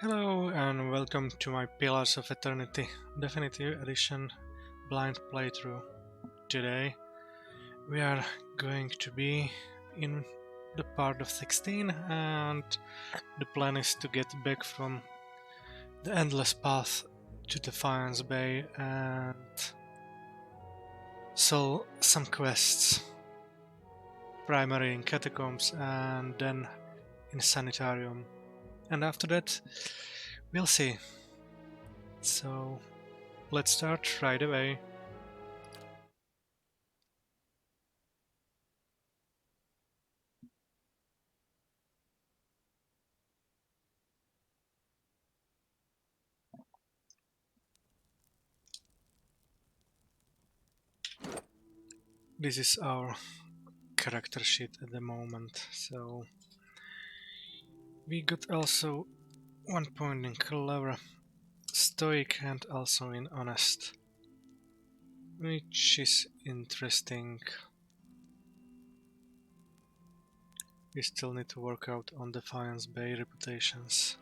Hello and welcome to my Pillars of Eternity Definitive Edition blind playthrough. Today we are going to be in the part of 16 and the plan is to get back from the endless path to Defiance Bay and solve some quests, primary in Catacombs and then in Sanitarium, and after that we'll see. So let's start right away. This is our character sheet at the moment, so we got also 1 point in clever, stoic and also in honest, which is interesting. We still need to work out on Defiance Bay reputations.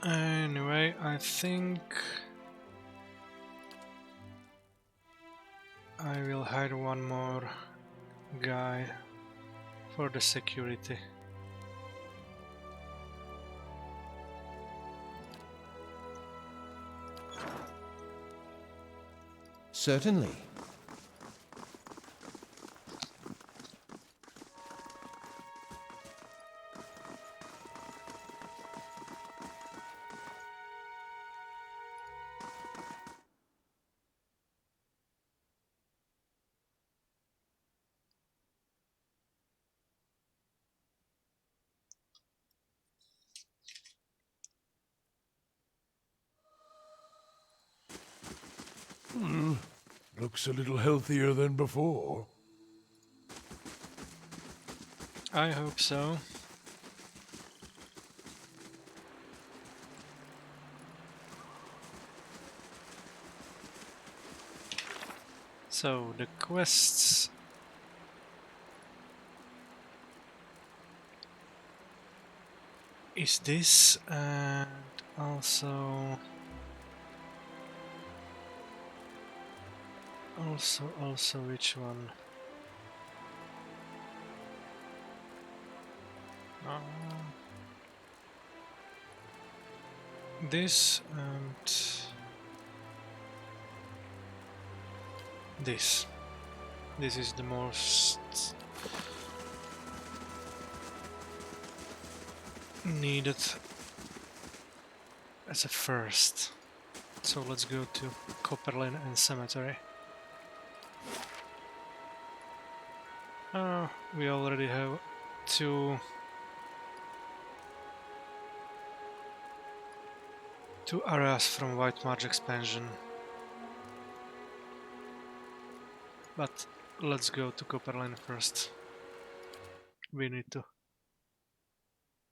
Anyway, I think I will hire one more guy for the security. Certainly. Looks a little healthier than before. I hope so. So the quests is this, and also which one? Uh, this and this. This is the most needed as a first. So let's go to Copperlin and Cemetery. We already have two areas from White March expansion. But let's go to Copperlin first. We need to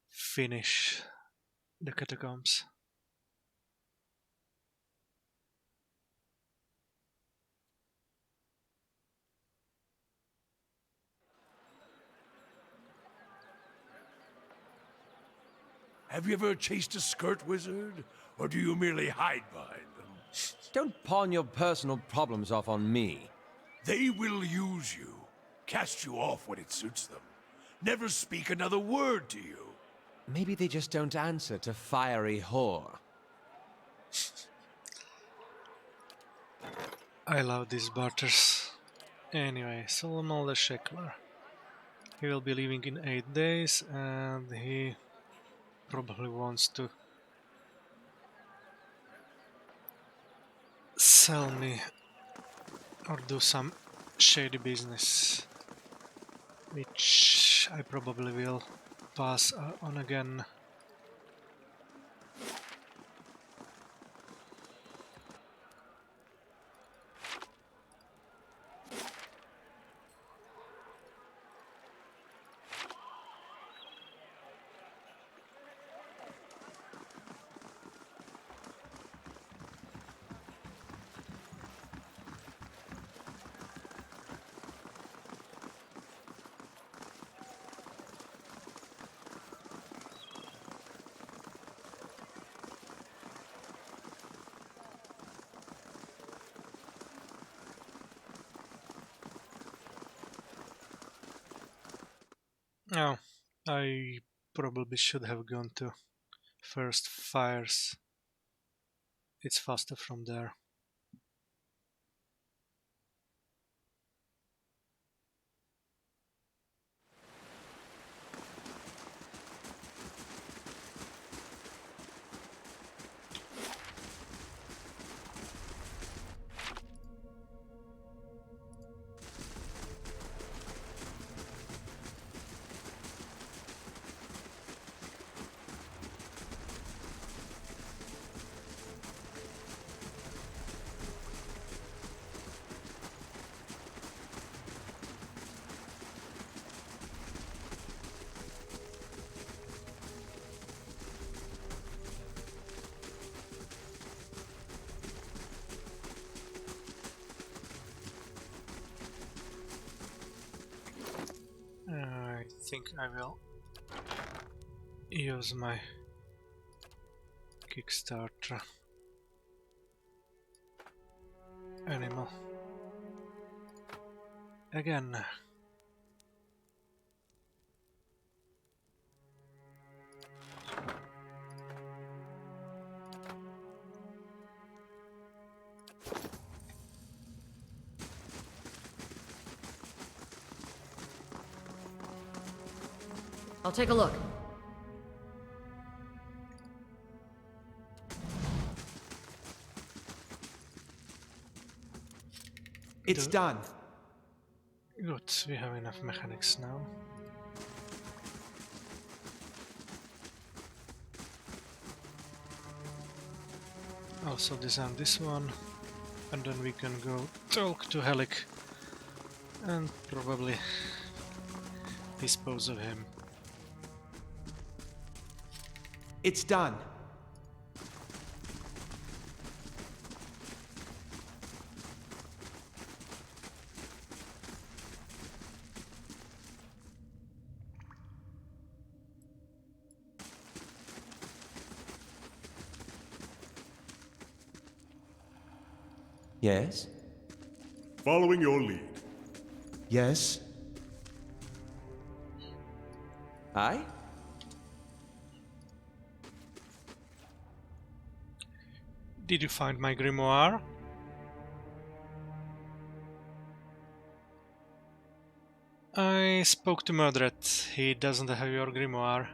finish the catacombs. Have you ever chased a skirt wizard? Or do you merely hide behind them? Don't pawn your personal problems off on me. They will use you, cast you off when it suits them. Never speak another word to you. Maybe they just don't answer to fiery whore. I love these barters. Anyway, Solomon the Sheckler. He will be leaving in 8 days and he probably wants to sell me or do some shady business, which I probably will pass on again. Oh, I probably should have gone to first fires. It's faster from there. I think I will use my Kickstarter animal again. I'll take a look. It's done. Good, we have enough mechanics now. Also design this one, and then we can go talk to Helic and probably dispose of him. It's done. Yes? Following your lead. Yes? Aye? Did you find my grimoire? I spoke to Mordred. He doesn't have your grimoire.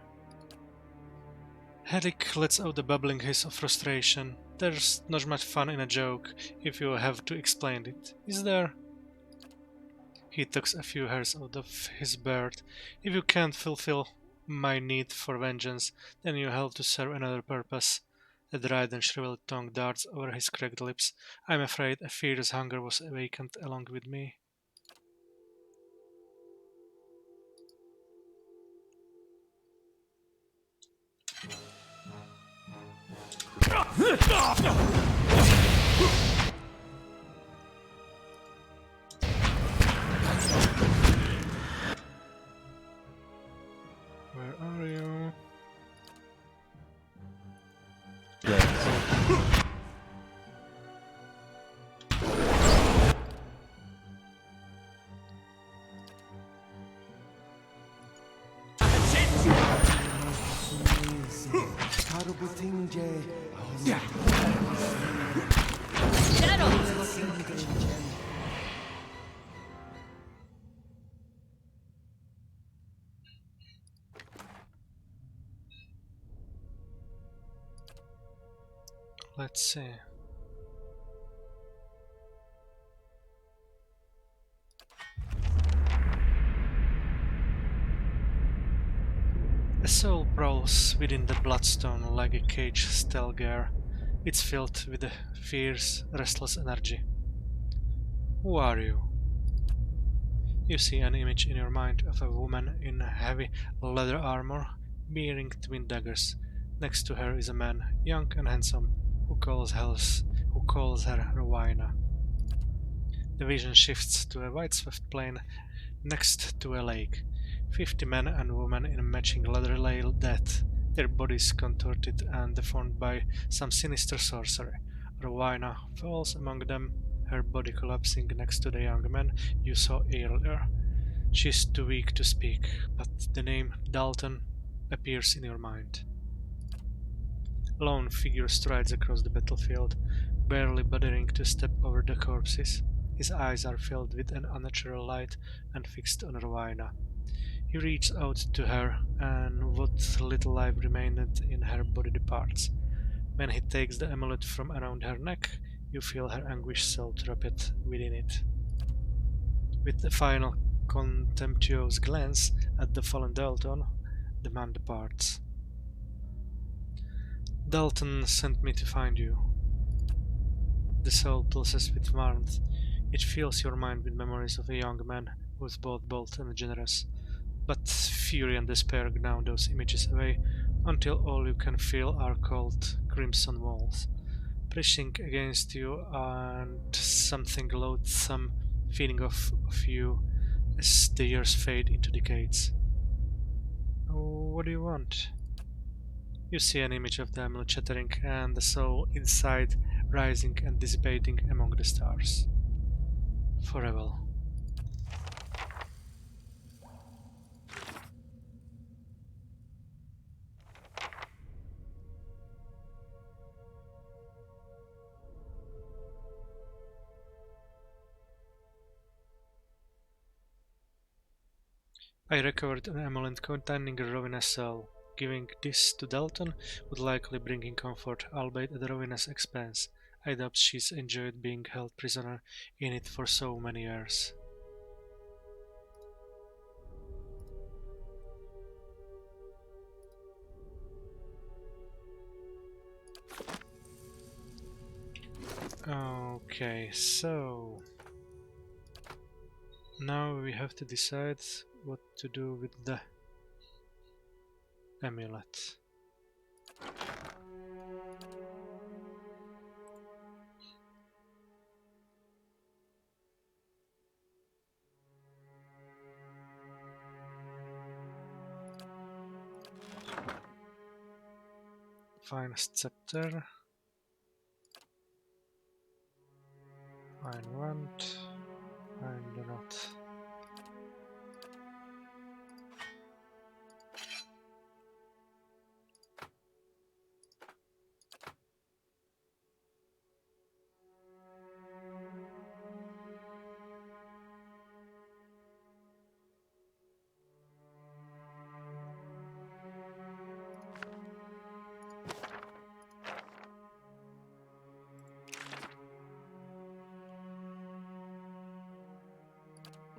Helic lets out the bubbling hiss of frustration. There's not much fun in a joke if you have to explain it, is there? He tucks a few hairs out of his beard. If you can't fulfill my need for vengeance, then you have to serve another purpose. A dried and shriveled tongue darts over his cracked lips. I'm afraid a fierce hunger was awakened along with me. Where are you? Yes. Let's see. A soul prowls within the bloodstone like a caged stelgare. It's filled with a fierce, restless energy. Who are you? You see an image in your mind of a woman in heavy leather armor, bearing twin daggers. Next to her is a man, young and handsome, who calls her Rowena. The vision shifts to a wide swift plain next to a lake. 50 men and women in matching leather lay dead, their bodies contorted and deformed by some sinister sorcery. Rowena falls among them, her body collapsing next to the young man you saw earlier. She's too weak to speak, but the name Dalton appears in your mind. A lone figure strides across the battlefield, barely bothering to step over the corpses. His eyes are filled with an unnatural light and fixed on Rowena. He reaches out to her, and what little life remained in her body departs. When he takes the amulet from around her neck, you feel her anguished soul trapped within it. With a final contemptuous glance at the fallen Dalton, the man departs. Dalton sent me to find you. The soul pulses with warmth. It fills your mind with memories of a young man who was both bold and generous. But fury and despair gnaw those images away until all you can feel are cold, crimson walls, pressing against you, and something loathsome feeding off of you as the years fade into decades. What do you want? You see an image of the amulet chattering and the soul inside rising and dissipating among the stars. Forever. I recovered an amulet containing a Rowena's soul. Giving this to Dalton would likely bring him comfort, albeit at Rowena's expense. I doubt she's enjoyed being held prisoner in it for so many years. Okay, so now we have to decide what to do with the amulet. Finest scepter. Fine want. Fine do not.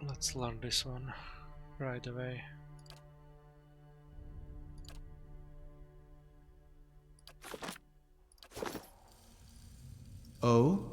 Let's learn this one right away. Oh?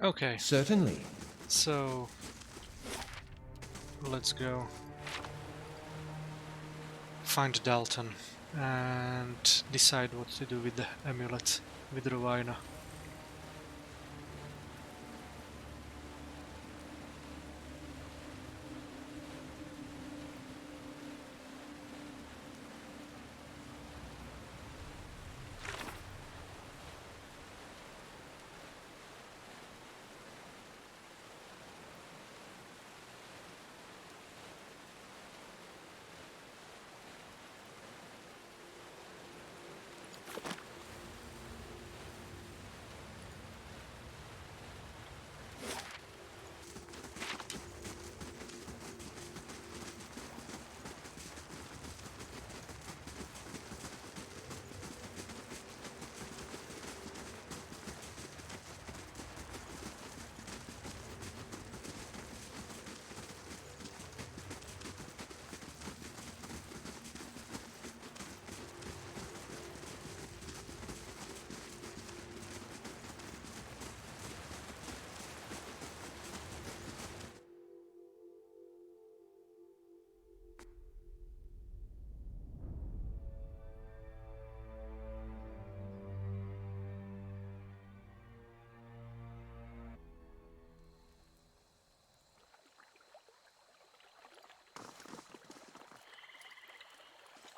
Okay, Certainly. so let's go find Dalton and decide what to do with the amulet with Rowena.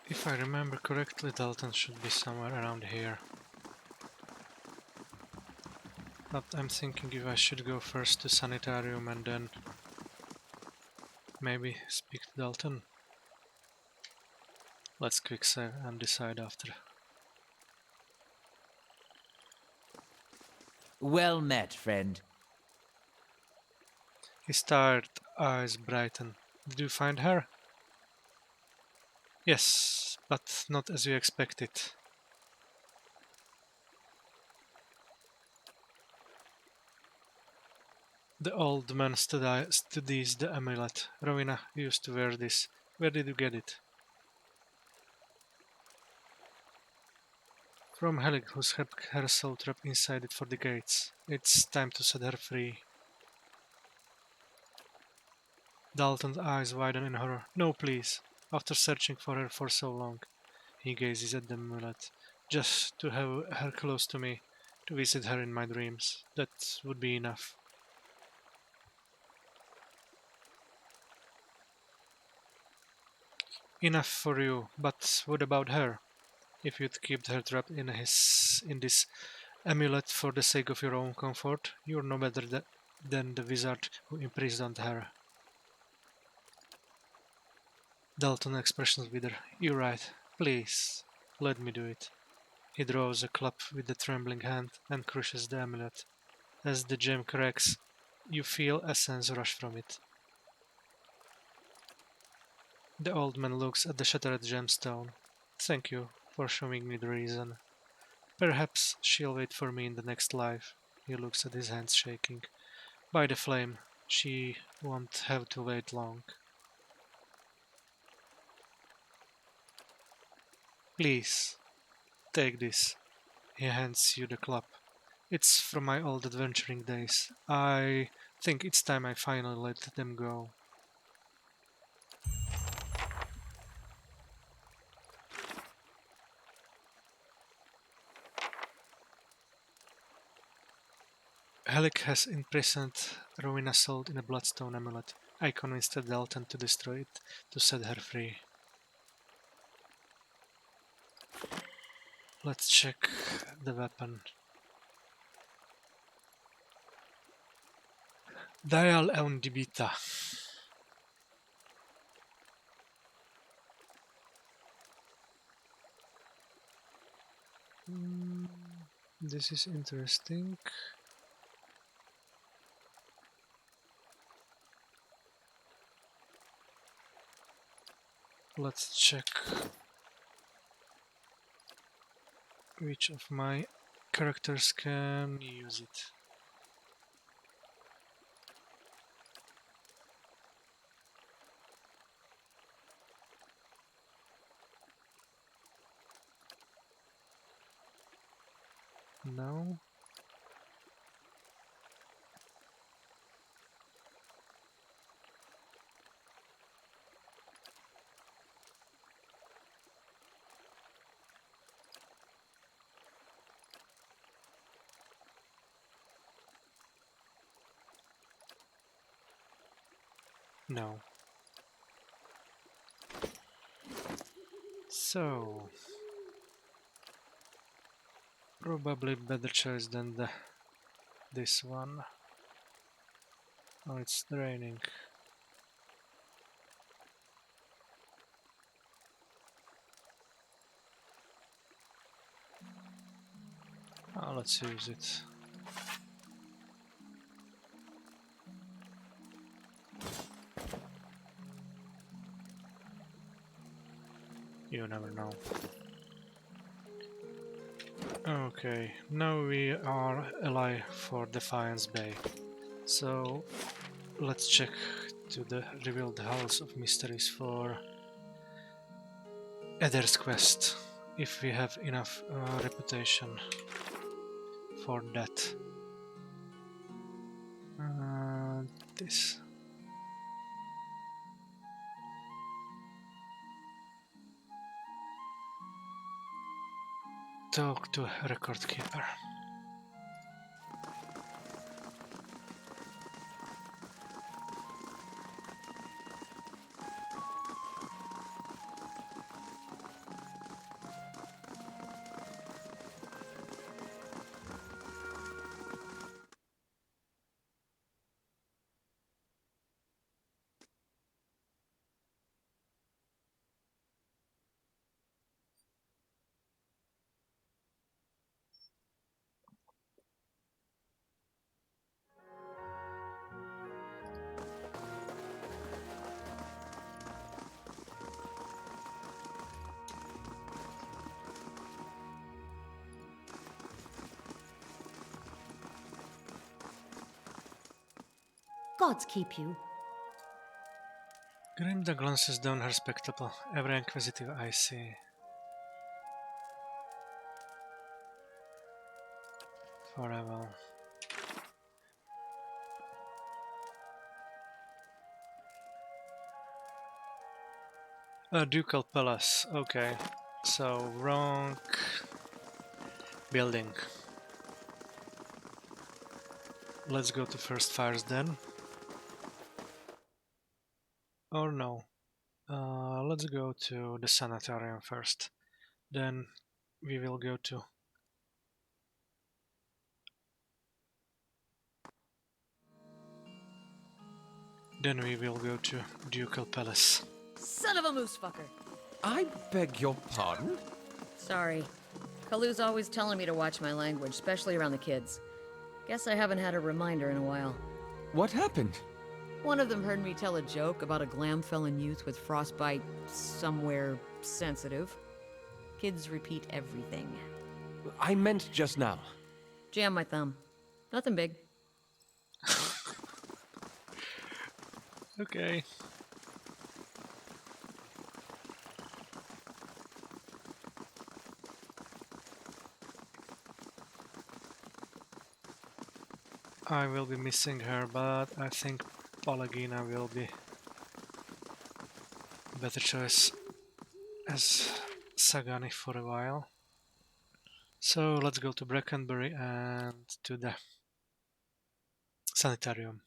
If I remember correctly, Dalton should be somewhere around here. But I'm thinking if I should go first to Sanitarium and then maybe speak to Dalton. Let's quick save and decide after. Well met, friend. His tired eyes brighten. Did you find her? Yes, but not as you expected. The old man studies the amulet. Rowena used to wear this. Where did you get it? From Helig, who's kept her soul trapped inside it for decades. It's time to set her free. Dalton's eyes widen in horror. No, please. After searching for her for so long, he gazes at the amulet. Just to have her close to me, to visit her in my dreams. That would be enough. Enough for you, but what about her? If you'd kept her trapped in this amulet for the sake of your own comfort, you're no better than the wizard who imprisoned her. Dalton's expressions wither. You're right. Please, let me do it. He draws a club with the trembling hand and crushes the amulet. As the gem cracks, you feel a sense rush from it. The old man looks at the shattered gemstone. Thank you for showing me the reason. Perhaps she'll wait for me in the next life. He looks at his hands shaking. By the flame, she won't have to wait long. Please, take this. He hands you the club. It's from my old adventuring days. I think it's time I finally let them go. Helic has imprisoned Rowena Salt in a bloodstone amulet. I convinced Dalton to destroy it to set her free. Let's check the weapon. Dial Eundibita. This is interesting. Let's check which of my characters can use it. No. No. So probably better choice than this one. Oh, it's draining. Let's use it. You never know. Okay, now we are alive for Defiance Bay. So let's check to the revealed House of Mysteries for Eder's quest, if we have enough reputation for that. This. Talk to record keeper. Gods keep you. Grimda glances down her spectacle, ever inquisitive I see. Forever. A ducal palace, okay. So, wrong building. Let's go to first fires then. Or no. Let's go to the sanitarium first. Then we will go to... Then we will go to Ducal Palace. Son of a moose fucker! I beg your pardon? Sorry. Kalu's always telling me to watch my language, especially around the kids. Guess I haven't had a reminder in a while. What happened? One of them heard me tell a joke about a Glamfellan youth with frostbite somewhere sensitive. Kids repeat everything. I meant just now. Jam my thumb. Nothing big. Okay. I will be missing her, but I think Palagina will be a better choice as Sagani for a while. So let's go to Brackenbury and to the sanitarium.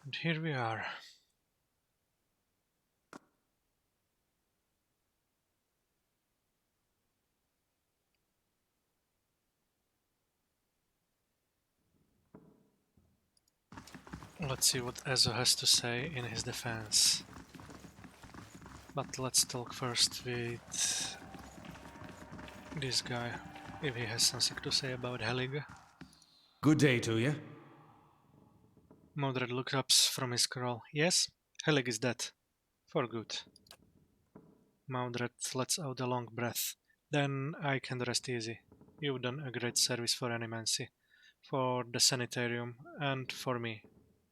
And here we are. Let's see what Ezo has to say in his defense. But let's talk first with this guy, if he has something to say about Helig. Good day to you. Modred looks up from his scroll. Yes, Helig is dead. For good. Modred lets out a long breath. Then I can rest easy. You've done a great service for Animancy, for the sanitarium, and for me.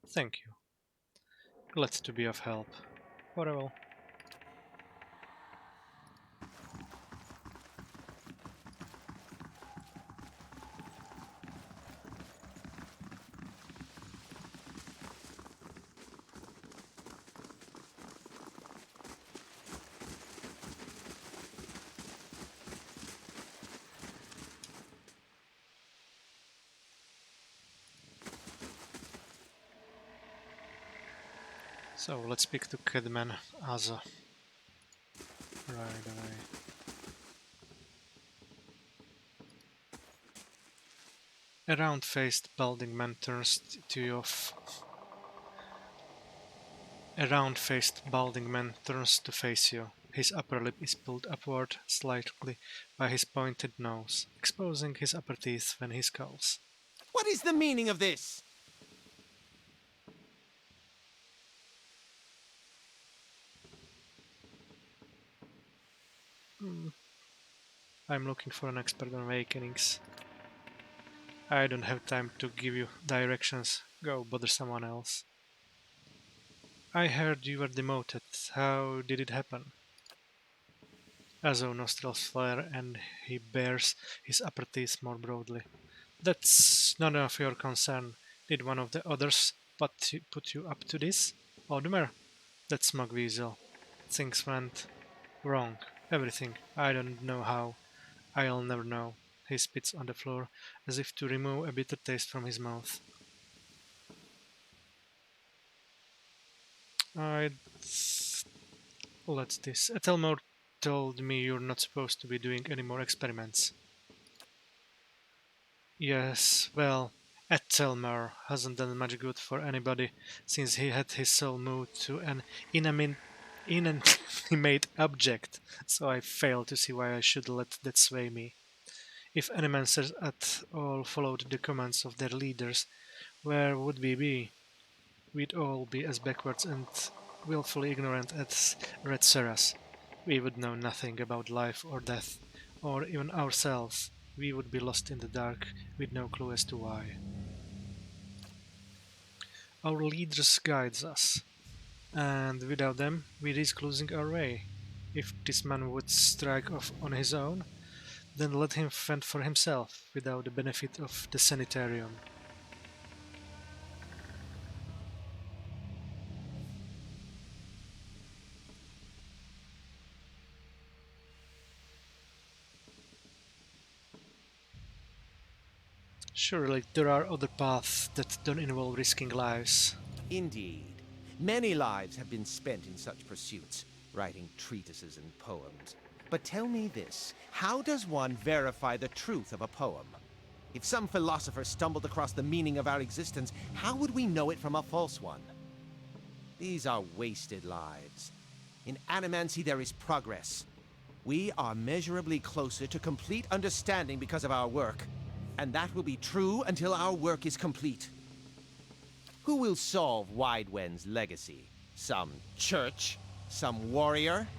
Thank you. Glad to be of help. Farewell. So let's speak to Kidman Aza right away. A round-faced balding man turns to you. A round-faced balding man turns to face you. His upper lip is pulled upward slightly by his pointed nose, exposing his upper teeth when he scowls. What is the meaning of this? I'm looking for an expert on awakenings. I don't have time to give you directions. Go bother someone else. I heard you were demoted. How did it happen? Azo nostrils flare and he bares his upper teeth more broadly. That's none of your concern. Did one of the others put you up to this? Oddmer? That smug weasel. Things went wrong. Everything. I don't know how. I'll never know. He spits on the floor, as if to remove a bitter taste from his mouth. I... Let's this. Ethelmore told me you're not supposed to be doing any more experiments. Yes, well, Ethelmore hasn't done much good for anybody since he had his soul moved to an inanimate object, so I fail to see why I should let that sway me. If animancers at all followed the commands of their leaders, where would we be? We'd all be as backwards and willfully ignorant as Red Serras. We would know nothing about life or death, or even ourselves. We would be lost in the dark with no clue as to why. Our leaders guide us, and without them, we risk losing our way. If this man would strike off on his own, then let him fend for himself without the benefit of the sanitarium. Surely there are other paths that don't involve risking lives. Indeed. Many lives have been spent in such pursuits, writing treatises and poems. But tell me this, how does one verify the truth of a poem? If some philosopher stumbled across the meaning of our existence, how would we know it from a false one? These are wasted lives. In Animancy there is progress. We are measurably closer to complete understanding because of our work. And that will be true until our work is complete. Who will solve Widewen's legacy? Some church? Some warrior?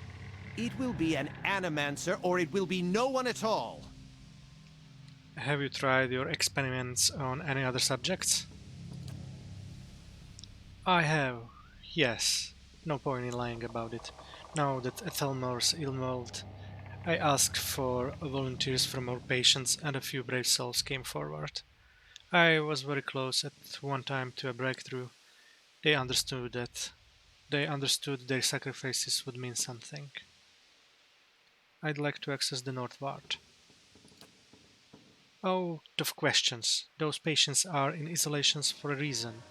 It will be an Animancer, or it will be no one at all. Have you tried your experiments on any other subjects? I have, yes. No point in lying about it. Now that Ethelmore's involved, I asked for volunteers from our patients and a few brave souls came forward. I was very close at one time to a breakthrough. They understood that. They understood their sacrifices would mean something. I'd like to access the North Ward. Oh, tough questions. Those patients are in isolations for a reason.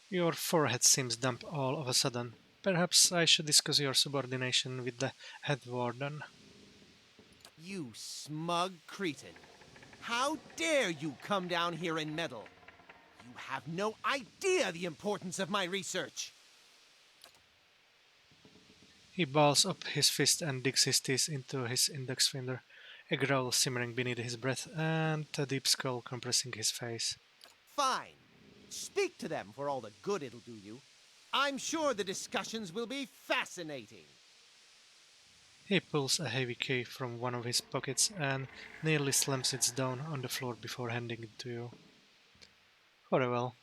Your forehead seems damp all of a sudden. Perhaps I should discuss your subordination with the head warden. You smug cretin. How dare you come down here and meddle? You have no idea the importance of my research. He balls up his fist and digs his teeth into his index finger, a growl simmering beneath his breath and a deep skull compressing his face. Fine. Speak to them for all the good it'll do you. I'm sure the discussions will be fascinating. He pulls a heavy key from one of his pockets and nearly slams it down on the floor before handing it to you. Very well.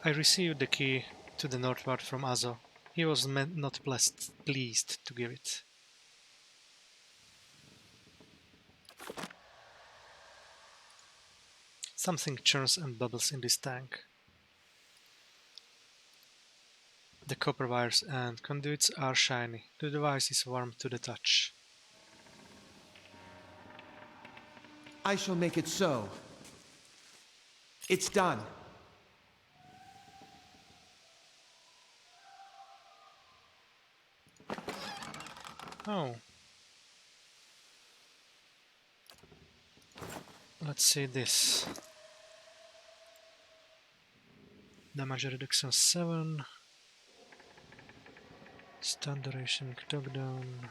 I received the key to the northward from Azo. He was not pleased to give it. Something churns and bubbles in this tank. The copper wires and conduits are shiny. The device is warm to the touch. I shall make it so. It's done. Oh. Let's see this. Damage reduction 7. Stun duration knockdown.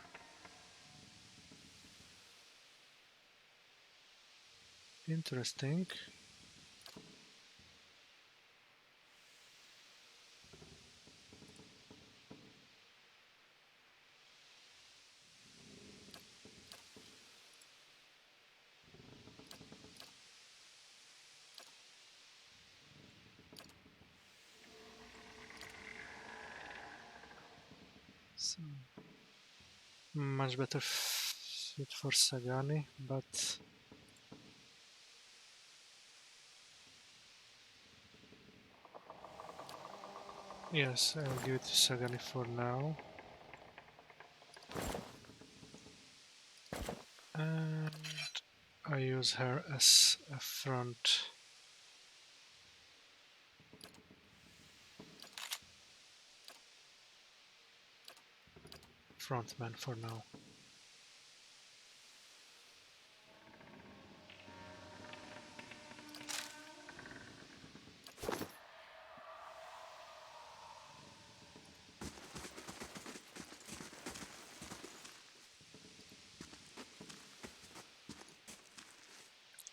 Interesting. So, much better fit for Sagani, but yes, I'll give it to Sagani for now. And I use her as a frontman for now.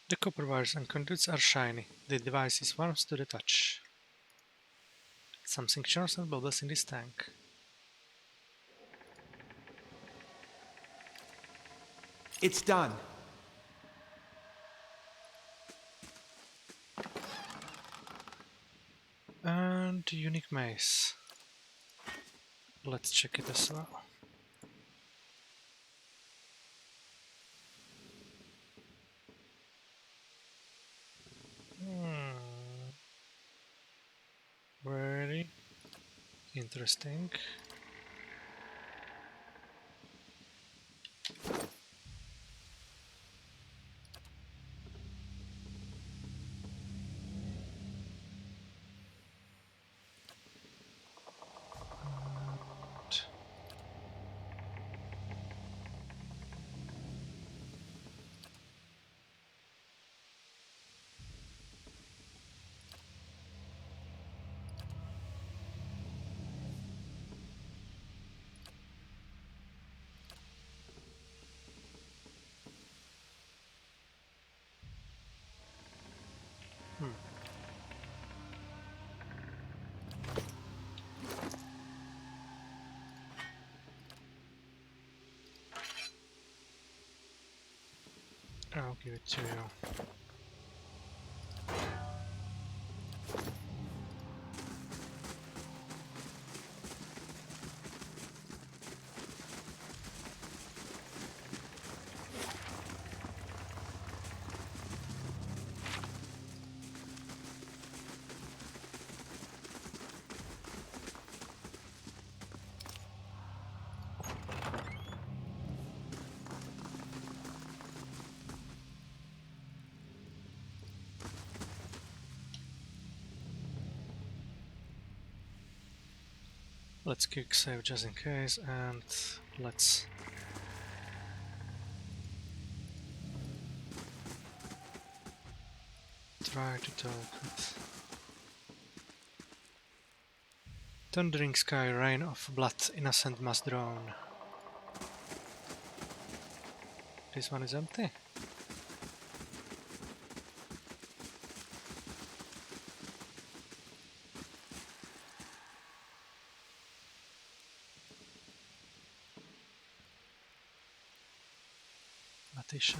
The copper wires and conduits are shiny. The device is warm to the touch. Something churns and bubbles in this tank. It's done. And unique maze. Let's check it as well. Very interesting. I'll give it to you. Let's quick save just in case, and let's try to talk it. Thundering sky, rain of blood, innocent must drown. This one is empty. Matisha.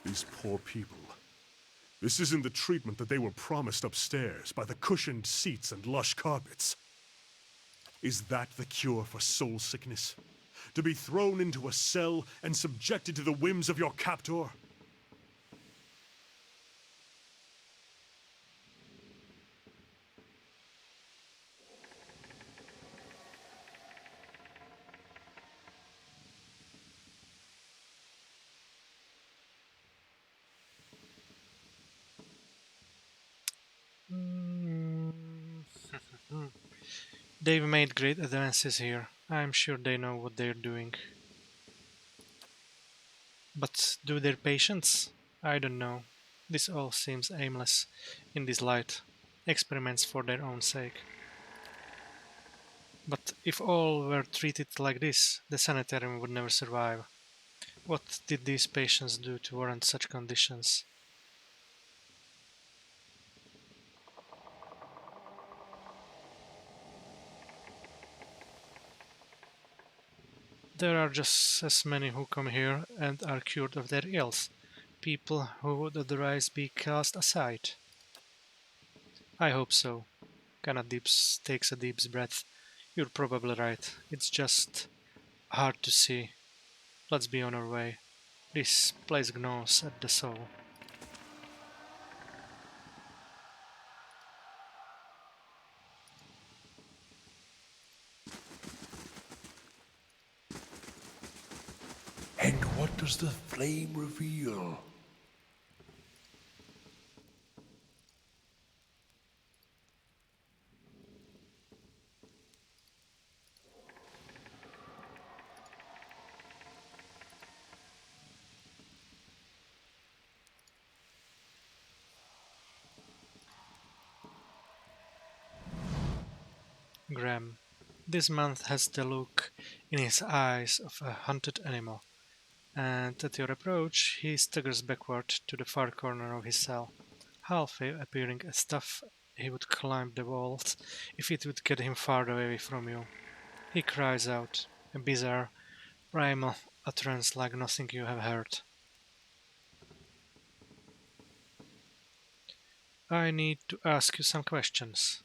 These poor people. This isn't the treatment that they were promised upstairs by the cushioned seats and lush carpets. Is that the cure for soul sickness? To be thrown into a cell and subjected to the whims of your captor? They've made great advances here. I'm sure they know what they're doing. But do their patients? I don't know. This all seems aimless in this light. Experiments for their own sake. But if all were treated like this, the sanitarium would never survive. What did these patients do to warrant such conditions? There are just as many who come here and are cured of their ills, people who would otherwise be cast aside. I hope so. Takes a deep breath. You're probably right. It's just hard to see. Let's be on our way. This place gnaws at the soul. And what does the flame reveal? Graham. This month has the look in his eyes of a hunted animal, and at your approach he staggers backward to the far corner of his cell, halfway appearing as tough he would climb the walls if it would get him far away from you. He cries out, a bizarre, primal utterance like nothing you have heard. I need to ask you some questions.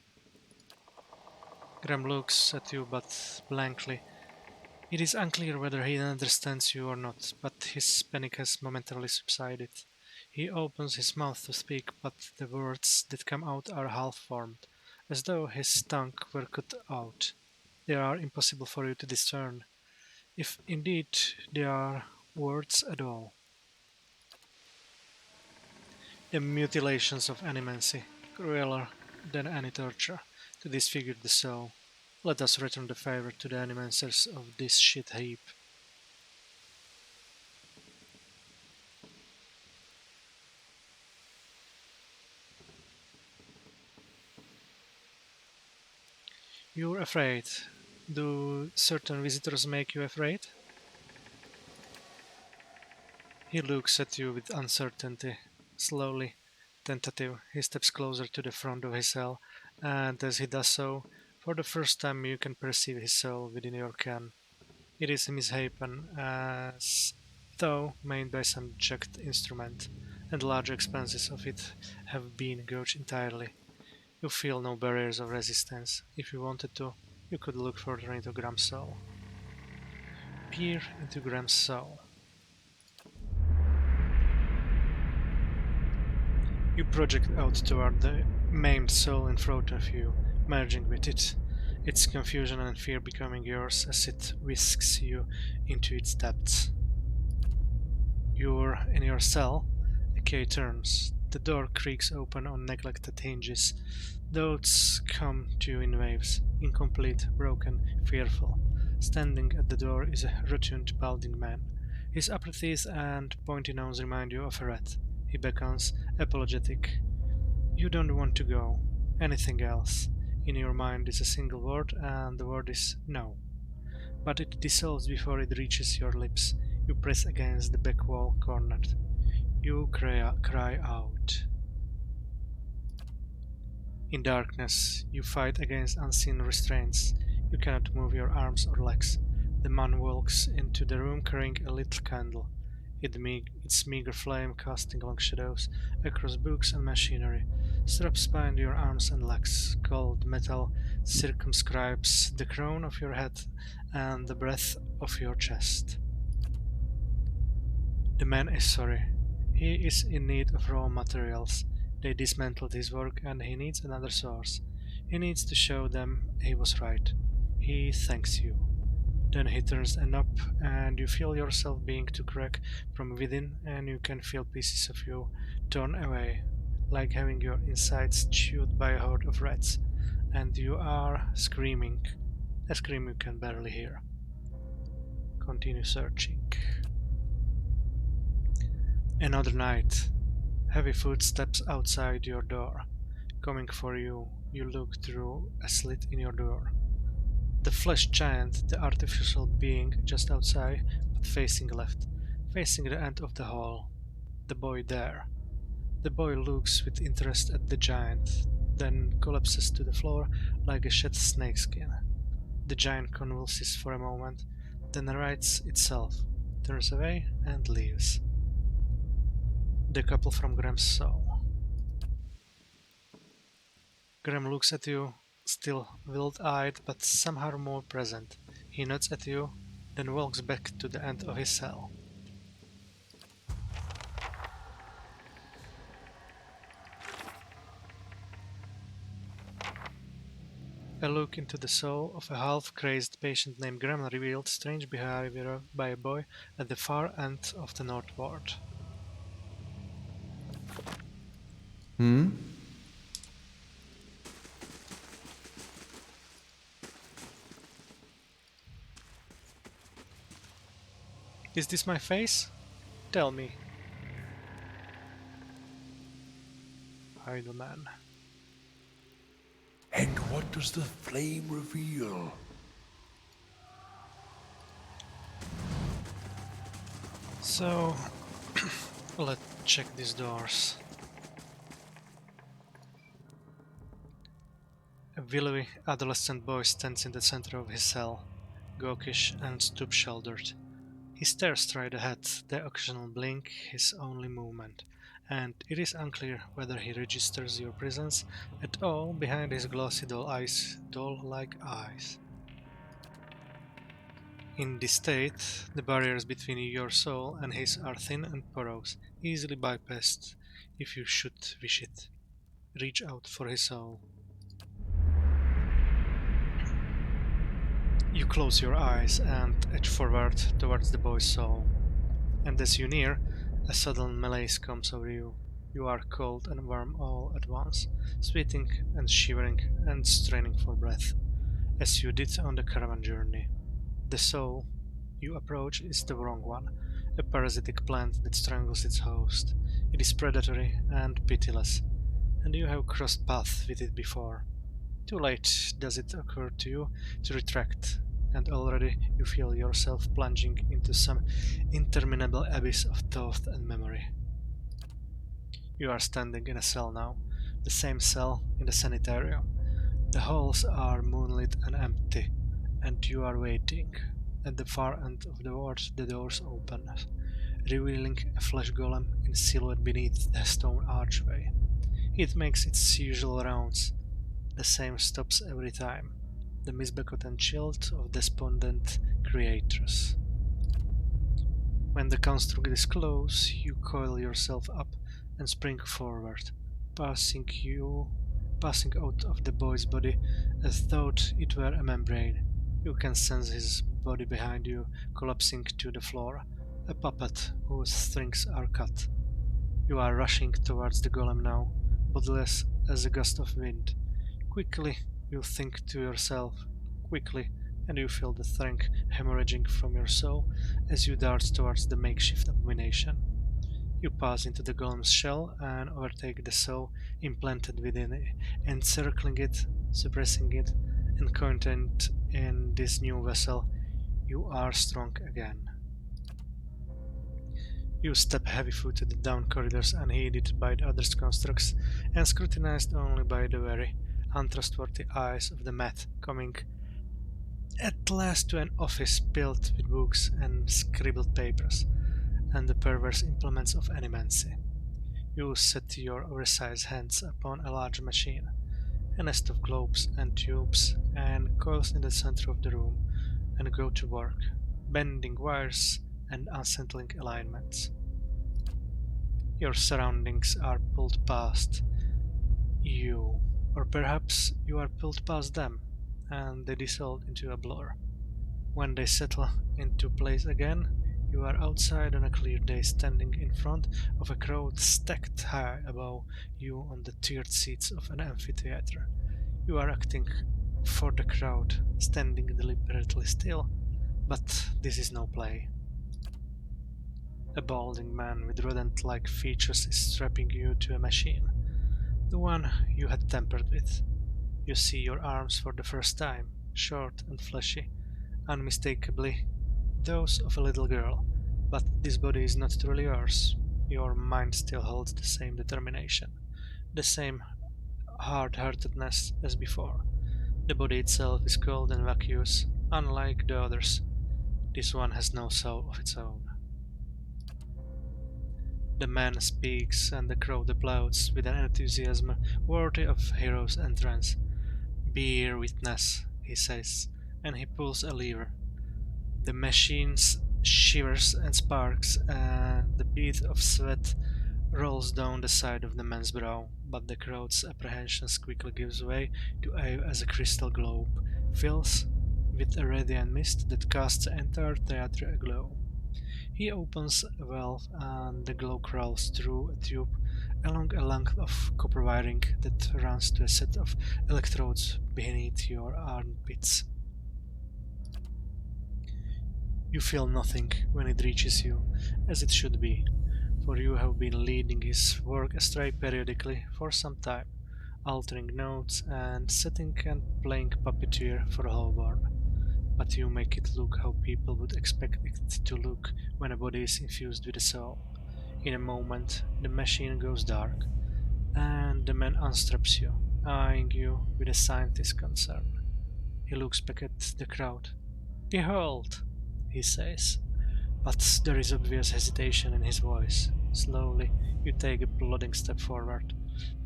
Graham looks at you but blankly. It is unclear whether he understands you or not, but his panic has momentarily subsided. He opens his mouth to speak, but the words that come out are half-formed, as though his tongue were cut out. They are impossible for you to discern, if indeed they are words at all. The mutilations of animancy, crueler than any torture, to disfigure the soul. Let us return the favor to the animancers of this shit heap. You're afraid. Do certain visitors make you afraid? He looks at you with uncertainty. Slowly, tentative, he steps closer to the front of his cell, and as he does so, for the first time you can perceive his soul within your ken. It is misshapen, as though made by some jagged instrument, and large expanses of it have been gouged entirely. You feel no barriers of resistance. If you wanted to, you could look further into Graham's soul. Peer into Graham's soul. You project out toward the maimed soul in front of you, merging with it, its confusion and fear becoming yours as it whisks you into its depths. You're in your cell. A key turns. The door creaks open on neglected hinges. Thoughts come to you in waves, incomplete, broken, fearful. Standing at the door is a rotund, balding man. His upper teeth and pointy nose remind you of a rat. He beckons, apologetic. You don't want to go. Anything else. In your mind is a single word, and the word is no. But it dissolves before it reaches your lips. You press against the back wall, cornered. You cry out. In darkness, you fight against unseen restraints. You cannot move your arms or legs. The man walks into the room carrying a lit candle, its meager flame casting long shadows across books and machinery. Straps bind your arms and legs. Cold metal circumscribes the crown of your head and the breadth of your chest. The man is sorry. He is in need of raw materials. They dismantled his work and he needs another source. He needs to show them he was right. He thanks you. Then he turns a knob and you feel yourself being to crack from within, and you can feel pieces of you torn away, like having your insides chewed by a horde of rats, and you are screaming, a scream you can barely hear. Continue searching. Another night. Heavy footsteps outside your door. Coming for you, you look through a slit in your door. The flesh giant, the artificial being just outside, but facing left, facing the end of the hall. The boy there. The boy looks with interest at the giant, then collapses to the floor like a shed snakeskin. The giant convulses for a moment, then rights itself, turns away, and leaves. The couple from Graham's soul. Graham looks at you, still wild-eyed but somehow more present. He nods at you, then walks back to the end of his cell. A look into the soul of a half-crazed patient named Graham revealed strange behavior by a boy at the far end of the North Ward. Is this my face? Tell me. Idleman. And what does the flame reveal? So, let's check these doors. A willowy adolescent boy stands in the center of his cell, gawkish and stoop-shouldered. He stares straight ahead, the occasional blink his only movement, and it is unclear whether he registers your presence at all behind his glossy doll-like eyes. In this state, the barriers between your soul and his are thin and porous, easily bypassed if you should wish it. Reach out for his soul. You close your eyes and edge forward towards the boy's soul, and as you near, a sudden malaise comes over you. You are cold and warm all at once, sweating and shivering and straining for breath, as you did on the caravan journey. The soul you approach is the wrong one, a parasitic plant that strangles its host. It is predatory and pitiless, and you have crossed paths with it before. Too late does it occur to you to retract, and already you feel yourself plunging into some interminable abyss of thought and memory. You are standing in a cell now, the same cell in the sanitarium. The halls are moonlit and empty, and you are waiting. At the far end of the ward, the doors open, revealing a flesh golem in silhouette beneath the stone archway. It makes its usual rounds. The same stops every time. The misbegotten child of despondent creators. When the construct is close, you coil yourself up and spring forward, passing out of the boy's body as though it were a membrane. You can sense his body behind you collapsing to the floor, a puppet whose strings are cut. You are rushing towards the golem now, bodiless as a gust of wind. Quickly you think to yourself, quickly, and you feel the strength hemorrhaging from your soul as you dart towards the makeshift abomination. You pass into the golem's shell and overtake the soul implanted within it, encircling it, suppressing it, and contained in this new vessel. You are strong again. You step heavy-footed down corridors unheeded by the other constructs and scrutinized only by the very untrustworthy eyes of the mat, coming at last to an office filled with books and scribbled papers, and the perverse implements of animancy. You set your oversized hands upon a large machine, a nest of globes and tubes and coils in the center of the room, and go to work, bending wires and unsettling alignments. Your surroundings are pulled past you, or perhaps you are pulled past them, and they dissolve into a blur. When they settle into place again, you are outside on a clear day, standing in front of a crowd stacked high above you on the tiered seats of an amphitheater. You are acting for the crowd, standing deliberately still, but this is no play. A balding man with rodent-like features is strapping you to a machine, the one you had tampered with. You see your arms for the first time, short and fleshy, unmistakably those of a little girl, but this body is not truly yours. Your mind still holds the same determination, the same hard-heartedness as before. The body itself is cold and vacuous, unlike the others. This one has no soul of its own. The man speaks, and the crowd applauds with an enthusiasm worthy of hero's entrance. "Bear witness," he says, and he pulls a lever. The machine shivers and sparks, and a bead of sweat rolls down the side of the man's brow, but the crowd's apprehensions quickly gives way to awe as a crystal globe fills with a radiant mist that casts the entire theatre aglow. He opens a valve, and the glow crawls through a tube along a length of copper wiring that runs to a set of electrodes beneath your armpits. You feel nothing when it reaches you, as it should be, for you have been leading his work astray periodically for some time, altering notes and setting and playing puppeteer for Holborn. But you make it look how people would expect it to look when a body is infused with a soul. In a moment, the machine goes dark, and the man unstraps you, eyeing you with a scientist's concern. He looks back at the crowd. "Behold!" he says, but there is obvious hesitation in his voice. Slowly, you take a plodding step forward,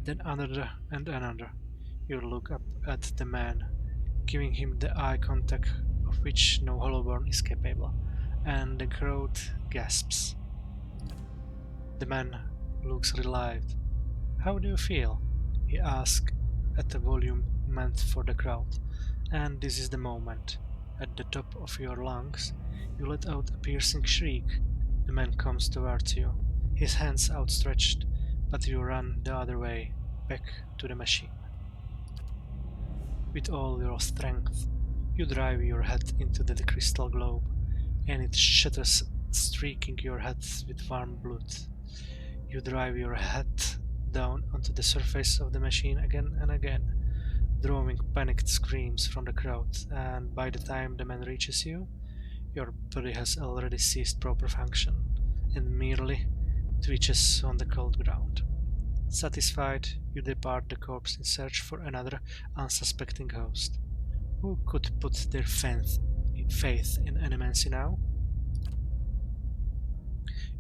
then another and another. You look up at the man, giving him the eye contact of which no Hollowborn is capable, and the crowd gasps. The man looks relieved. "How do you feel?" he asks at a volume meant for the crowd, and this is the moment. At the top of your lungs, you let out a piercing shriek. The man comes towards you, his hands outstretched, but you run the other way, back to the machine. With all your strength, you drive your head into the crystal globe, and it shatters, streaking your head with warm blood. You drive your head down onto the surface of the machine again and again, drawing panicked screams from the crowd, and by the time the man reaches you, your body has already ceased proper function, and merely twitches on the cold ground. Satisfied, you depart the corpse in search for another unsuspecting host. Who could put their faith in animancy now?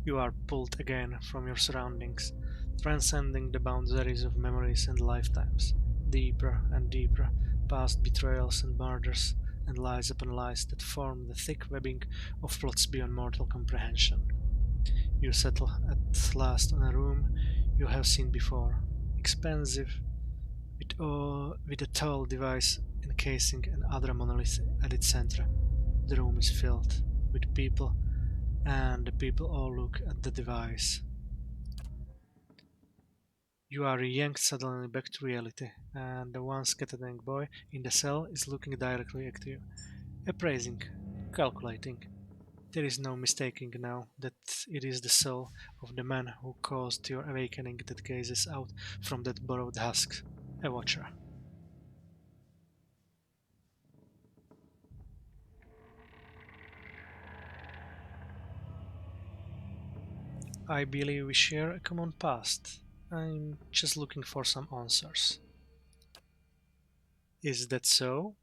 You are pulled again from your surroundings, transcending the boundaries of memories and lifetimes, deeper and deeper, past betrayals and murders, and lies upon lies that form the thick webbing of plots beyond mortal comprehension. You settle at last on a room you have seen before, expensive, with a tall device encasing an other monolith at its center. The room is filled with people, and the people all look at the device. You are yanked suddenly back to reality, and the one scattering boy in the cell is looking directly at you, appraising, calculating. There is no mistaking now that it is the soul of the man who caused your awakening that gazes out from that borrowed husk, a watcher. I believe we share a common past. I'm just looking for some answers. Is that so?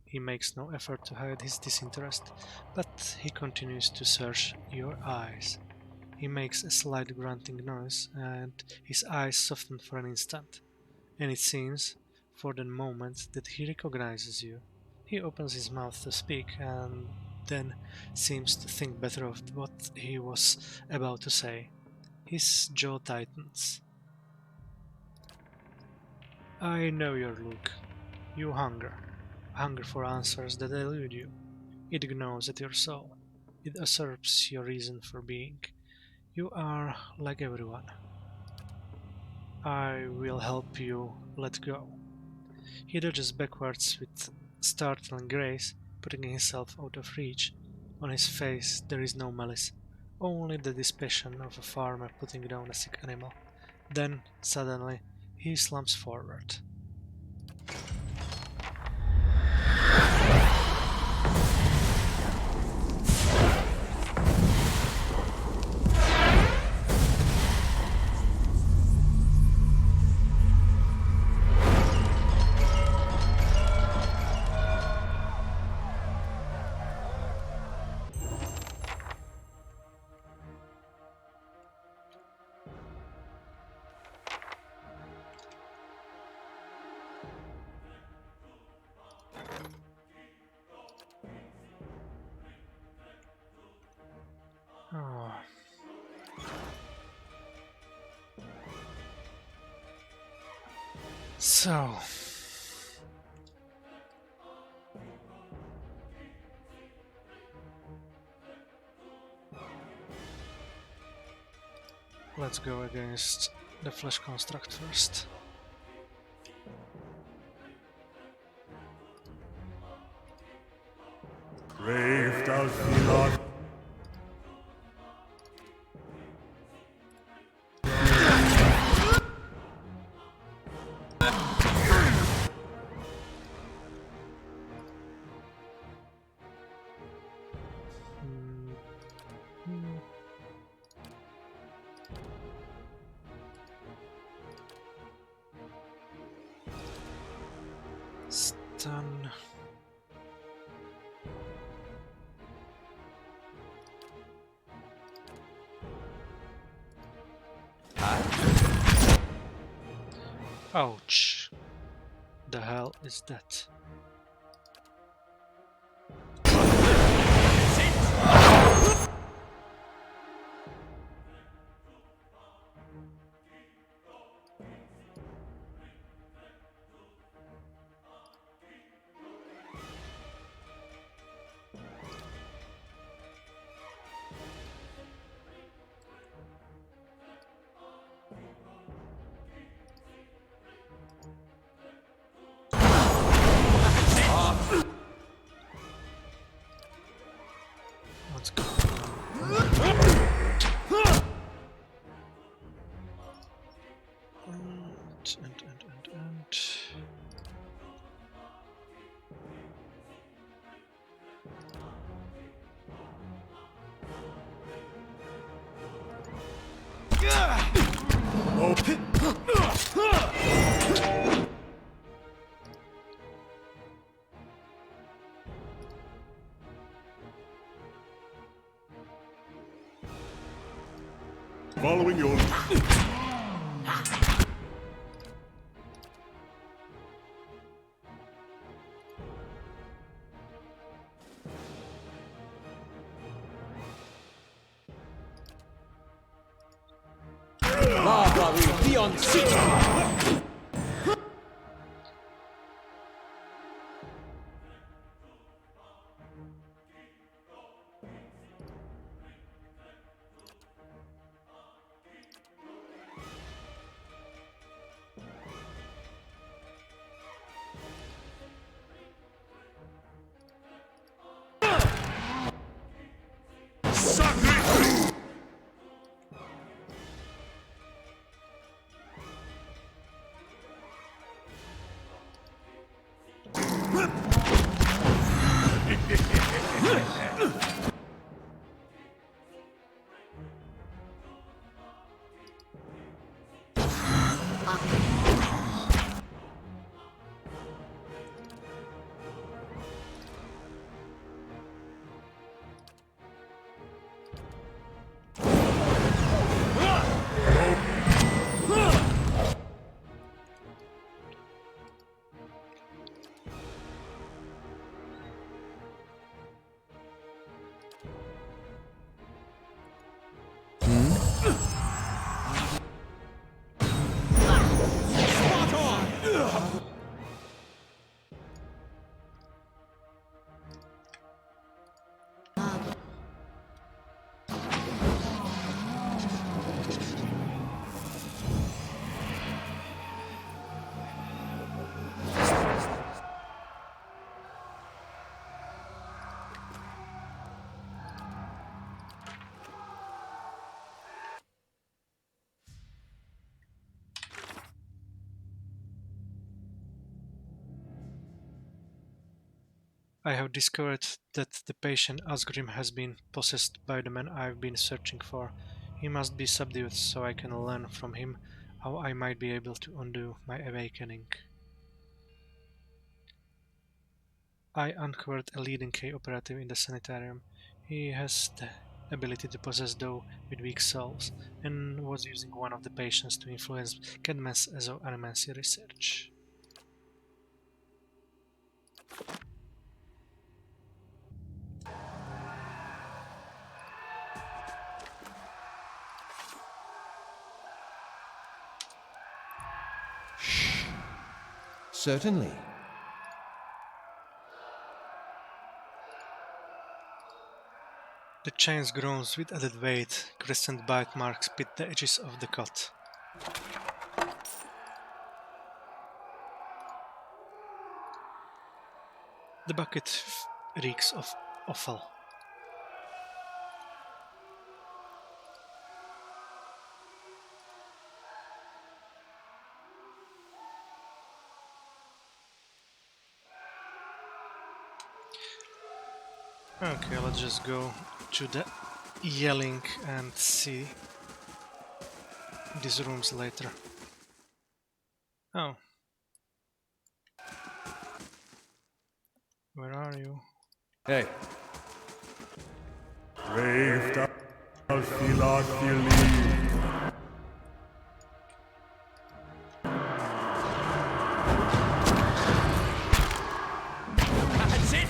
He makes no effort to hide his disinterest, but he continues to search your eyes. He makes a slight grunting noise, and his eyes soften for an instant, and it seems, for the moment, that he recognizes you. He opens his mouth to speak, and then seems to think better of what he was about to say. His jaw tightens. "I know your look. You hunger for answers that elude you. It gnaws at your soul. It usurps your reason for being. You are like everyone. I will help you let go." He dodges backwards with startling grace, putting himself out of reach. On his face there is no malice, only the dispassion of a farmer putting down a sick animal. Then, suddenly, he slumps forward. So, let's go against the flesh construct first. Brave Dalfilad. Stun. Ouch. The hell is that? Let's go. And. Following your... Lava will be on siege! I have discovered that the patient Asgrim has been possessed by the man I've been searching for. He must be subdued so I can learn from him how I might be able to undo my awakening. I uncovered a Leaden K operative in the sanitarium. He has the ability to possess those with weak souls, and was using one of the patients to influence Cadman's animancy research. Certainly. The chains groans with added weight. Crescent bite marks pit the edges of the cut. The bucket reeks of offal. Okay, let's just go to the yelling and see these rooms later. Oh. Where are you? Hey. Raved al-Philadelphia. That's it!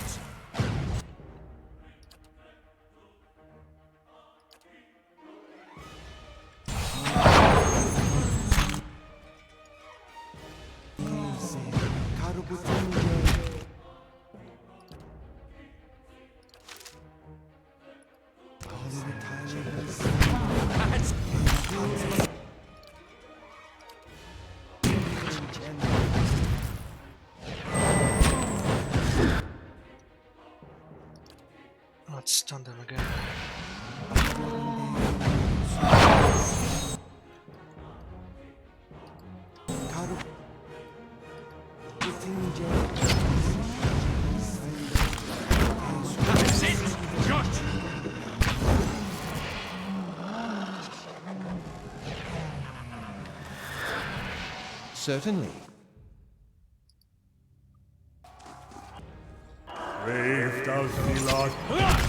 Let's stun them again. That's it! Josh! Certainly. Raved al-Philadelphia.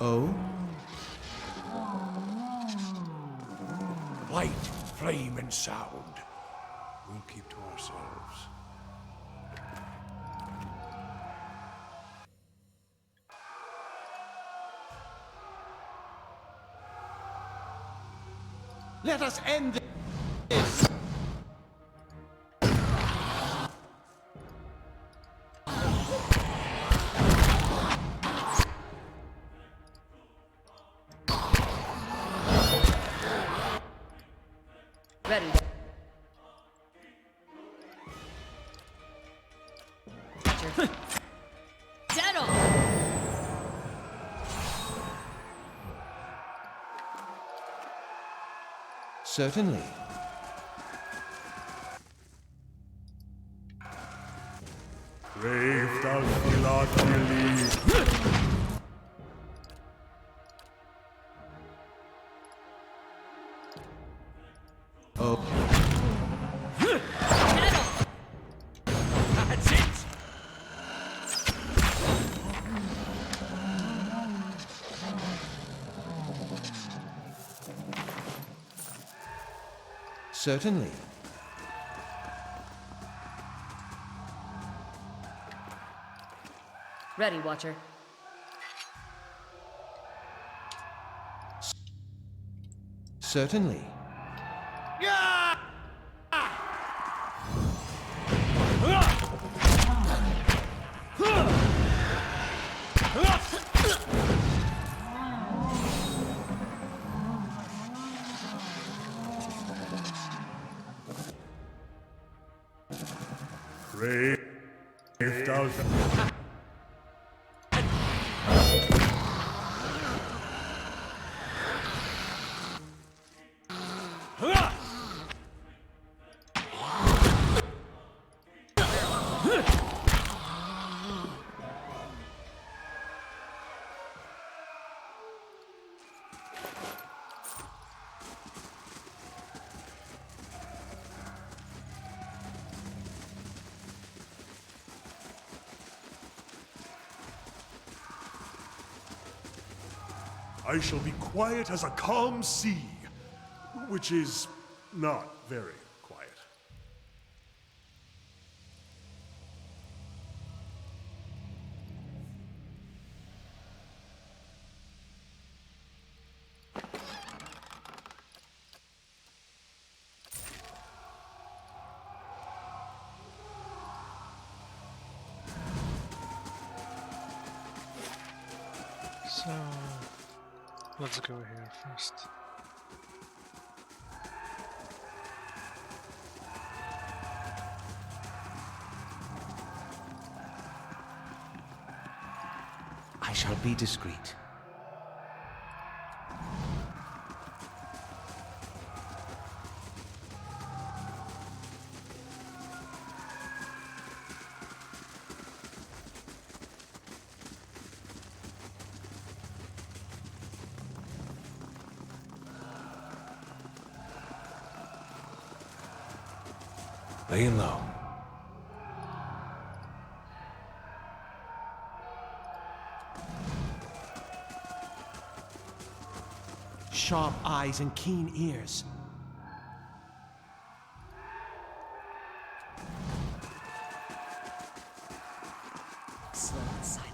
Oh? Light, flame, and sound. We'll keep to ourselves. Let us end this! Ready. Dead on! Certainly. Raved al-Philadelphia. Oh. That's it! Certainly. Ready, Watcher. Certainly. Raved al-Philadelphia. I shall be quiet as a calm sea, which is not very quiet. So let's go here first. I shall be discreet. Laying low. Sharp eyes and keen ears. Slow and silent.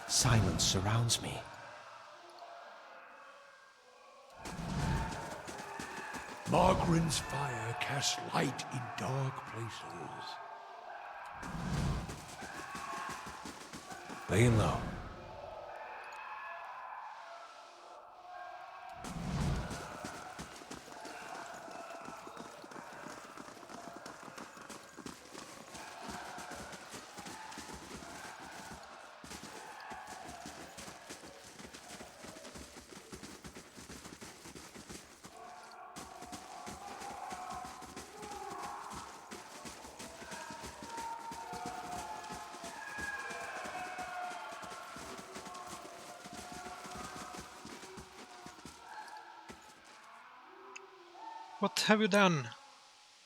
Silence surrounds me. Margaren's fire casts light in dark places. Laying low. What have you done?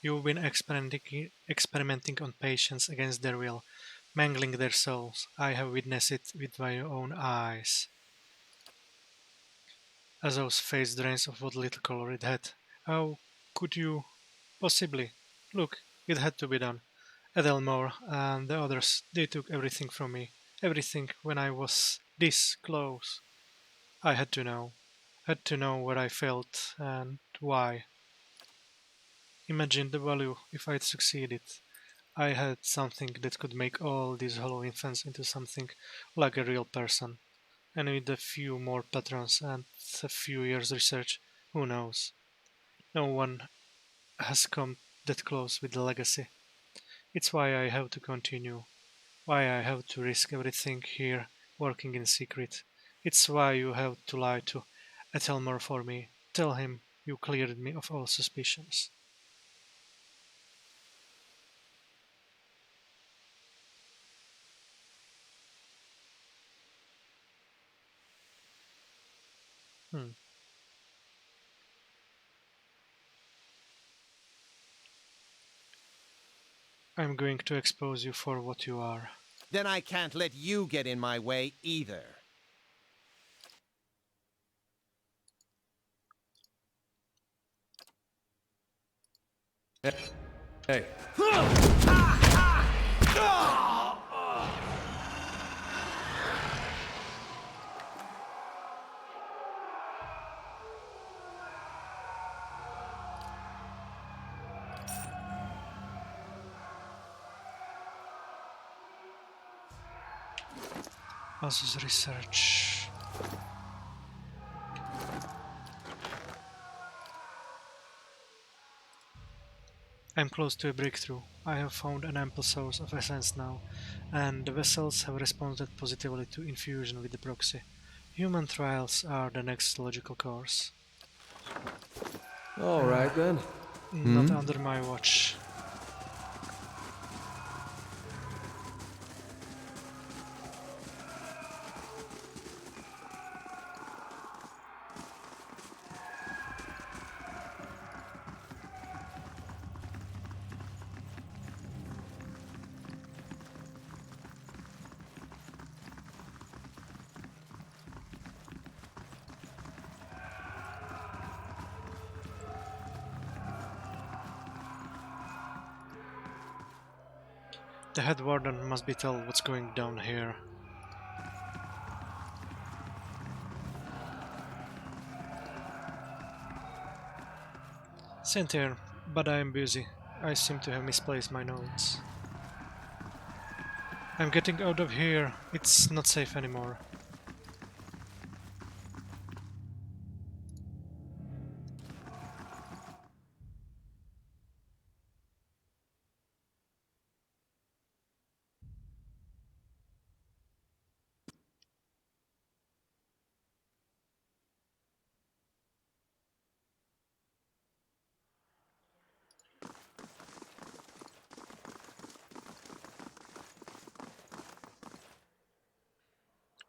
You've been experimenting on patients against their will, mangling their souls. I have witnessed it with my own eyes. Azov's face drains of what little color it had. How could you possibly? Look, it had to be done. Edelmore and the others, they took everything from me. Everything when I was this close. I had to know. Had to know what I felt and why. Imagine the value if I'd succeeded. I had something that could make all these hollow infants into something like a real person. And with a few more patrons and a few years research, who knows? No one has come that close with the legacy. It's why I have to continue. Why I have to risk everything here, working in secret. It's why you have to lie to Ethelmer for me. Tell him you cleared me of all suspicions. Hmm. I'm going to expose you for what you are. Then I can't let you get in my way either. Hey. Az's research. I'm close to a breakthrough. I have found an ample source of essence now, and the vessels have responded positively to infusion with the proxy. Human trials are the next logical course. All right then. Not under my watch. The head warden must be told what's going down here. Same here, but I am busy. I seem to have misplaced my notes. I'm getting out of here. It's not safe anymore.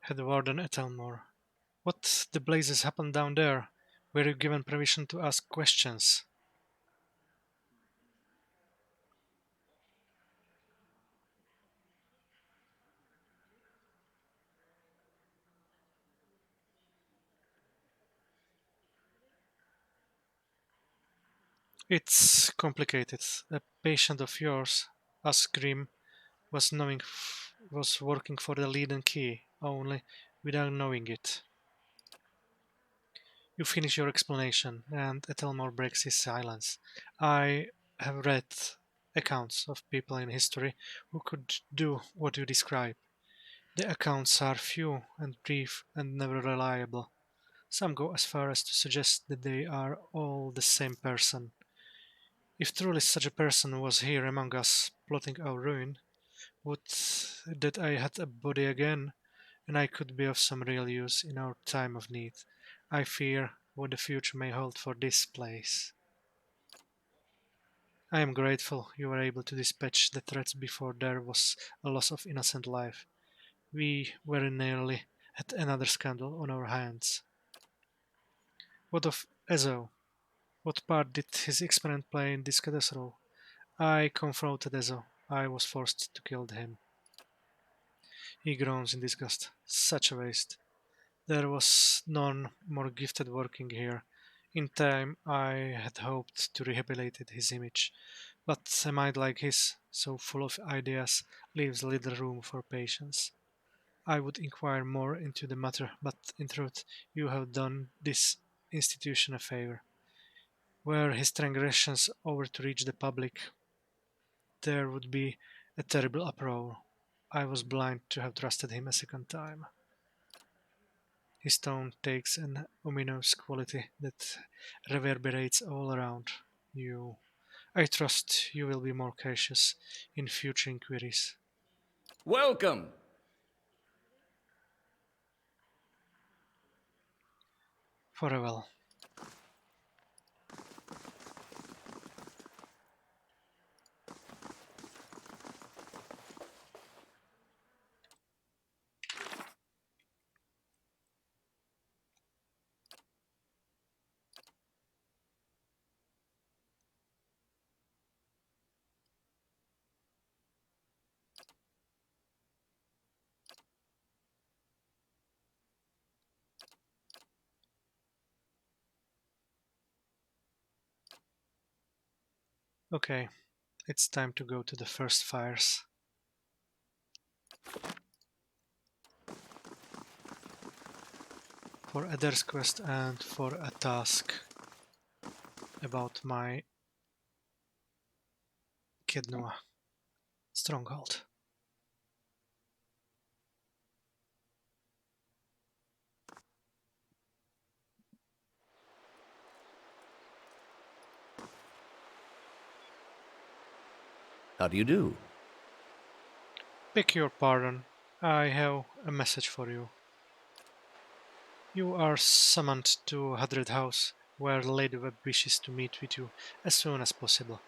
Head Warden Ethelmore. What the blazes happened down there? Were you given permission to ask questions? It's complicated. A patient of yours, Asgrim, was working for the Leaden key, only without knowing it. You finish your explanation, and Ethelmore breaks his silence. I have read accounts of people in history who could do what you describe. The accounts are few and brief and never reliable. Some go as far as to suggest that they are all the same person. If truly such a person was here among us, plotting our ruin, would that I had a body again, and I could be of some real use in our time of need. I fear what the future may hold for this place. I am grateful you were able to dispatch the threats before there was a loss of innocent life. We very nearly had another scandal on our hands. What of Ezo? What part did his experiment play in this catastrophe? I confronted Ezo. I was forced to kill him. He groans in disgust. Such a waste. There was none more gifted working here. In time, I had hoped to rehabilitate his image, but a mind like his, so full of ideas, leaves little room for patience. I would inquire more into the matter, but in truth, you have done this institution a favor. Were his transgressions over to reach the public, there would be a terrible uproar. I was blind to have trusted him a second time. His tone takes an ominous quality that reverberates all around you. I trust you will be more cautious in future inquiries. Welcome! Farewell. Okay, it's time to go to the first fires. For Eder's quest and for a task about my Kidnua stronghold. How do you do? Beg your pardon, I have a message for you. You are summoned to Hadred House, where Lady Webb wishes to meet with you as soon as possible.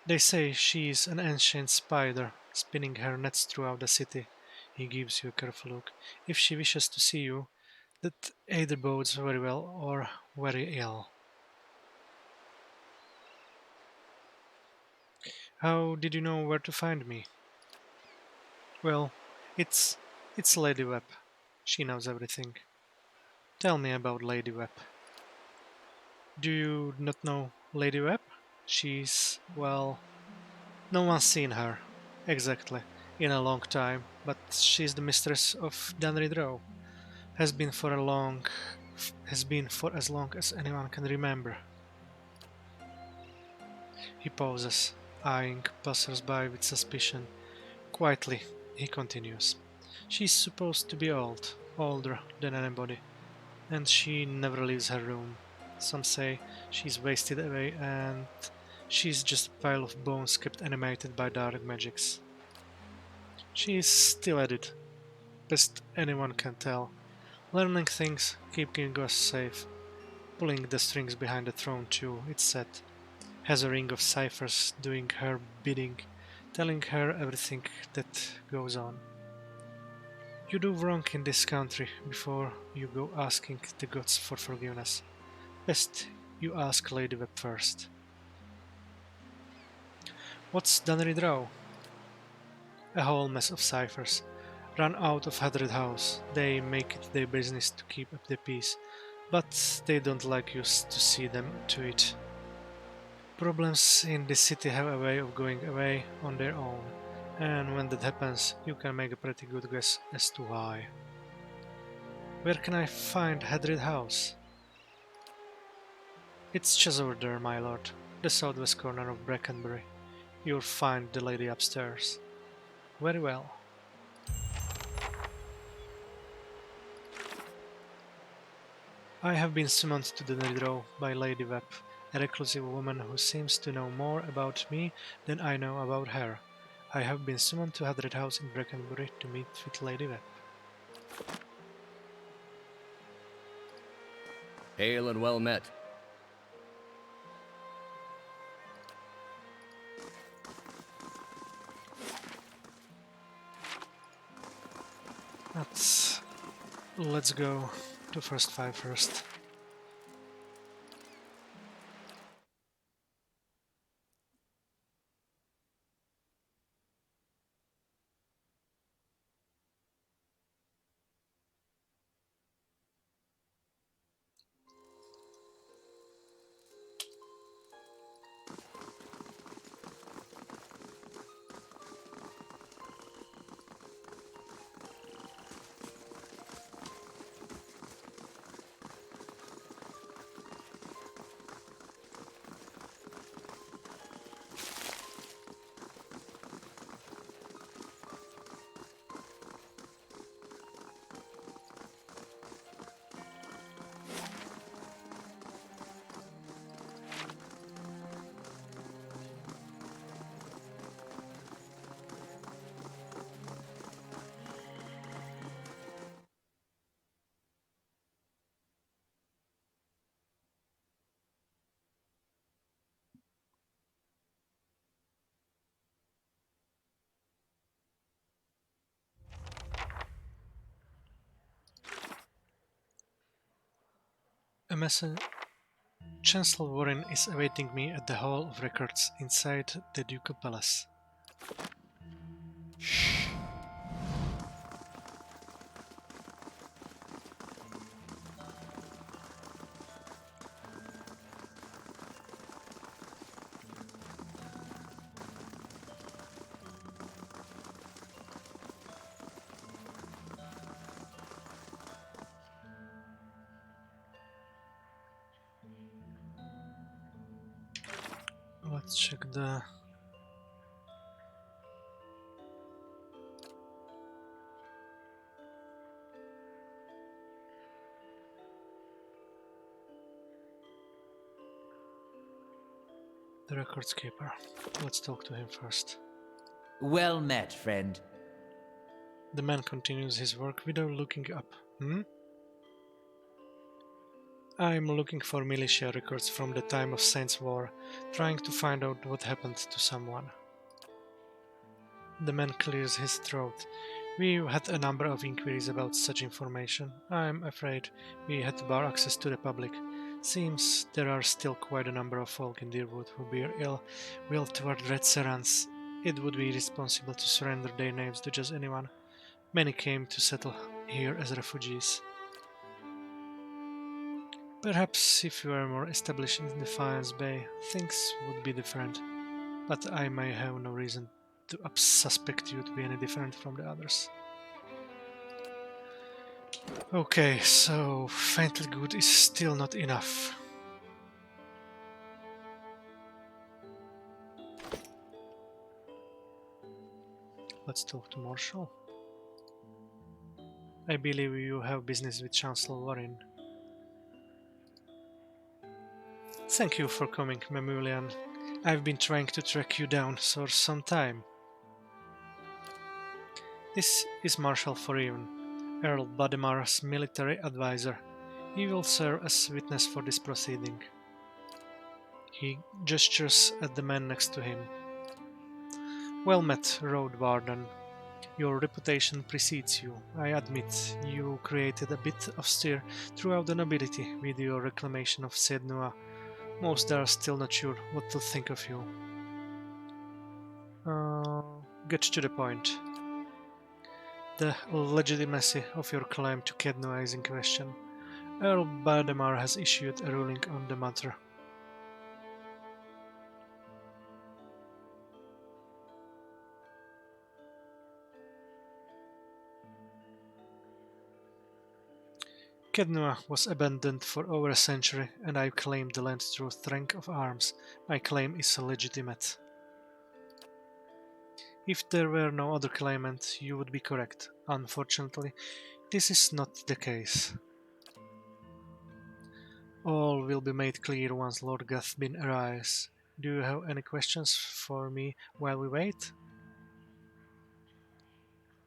They say she is an ancient spider, spinning her nets throughout the city. He gives you a careful look. If she wishes to see you, that either bodes very well or very ill. How did you know where to find me? Well, it's Lady Webb. She knows everything. Tell me about Lady Webb. Do you not know Lady Webb? She's, well, no one's seen her, exactly, in a long time, but she's the mistress of Danry Drow. Has been for a long has been for as long as anyone can remember. He pauses, eyeing passers-by with suspicion. Quietly, he continues. She's supposed to be old, older than anybody, and she never leaves her room. Some say she's wasted away and she's just a pile of bones kept animated by dark magics. She is still at it, best anyone can tell. Learning things, keeping us safe, pulling the strings behind the throne too, it's said. Has a ring of ciphers doing her bidding, telling her everything that goes on. You do wrong in this country before you go asking the gods for forgiveness. Best you ask Lady Web first. What's Dunnery Drow? A whole mess of ciphers. Run out of Hadred House. They make it their business to keep up the peace, but they don't like you to see them to it. Problems in this city have a way of going away on their own, and when that happens, you can make a pretty good guess as to why. Where can I find Hadrid House? It's just over there, my lord, the southwest corner of Brackenbury. You'll find the lady upstairs. Very well. I have been summoned to the Nidro by Lady Web, a reclusive woman who seems to know more about me than I know about her. I have been summoned to Hadred House in Brackenbury to meet with Lady Web. Hail and well met. Let's go to first five first. A message. Chancellor Warren is awaiting me at the Hall of Records inside the Ducal Palace. Let's check the records keeper. Let's talk to him first. Well met, friend. The man continues his work without looking up. I'm looking for militia records from the time of Saints' War, trying to find out what happened to someone. The man clears his throat. We've had a number of inquiries about such information. I'm afraid we had to bar access to the public. Seems there are still quite a number of folk in Deerwood who bear ill will toward Red Serans. It would be irresponsible to surrender their names to just anyone. Many came to settle here as refugees. Perhaps if you were more established in Defiance Bay, things would be different. But I may have no reason to suspect you to be any different from the others. Okay, so faintly good is still not enough. Let's talk to Marshall. I believe you have business with Chancellor Warren. Thank you for coming, Mamulian. I've been trying to track you down for some time. This is Marshal Foreven, Earl Badimar's military advisor. He will serve as witness for this proceeding. He gestures at the man next to him. Well met, Road Warden. Your reputation precedes you. I admit you created a bit of stir throughout the nobility with your reclamation of Sednua. Most are still not sure what to think of you. Get to the point. The legitimacy of your claim to Kednua is in question. Earl Bademar has issued a ruling on the matter. Kednua was abandoned for over a century, and I claimed the land through strength of arms. My claim is legitimate. If there were no other claimant, you would be correct. Unfortunately, this is not the case. All will be made clear once Lord Gathbin arrives. Do you have any questions for me while we wait?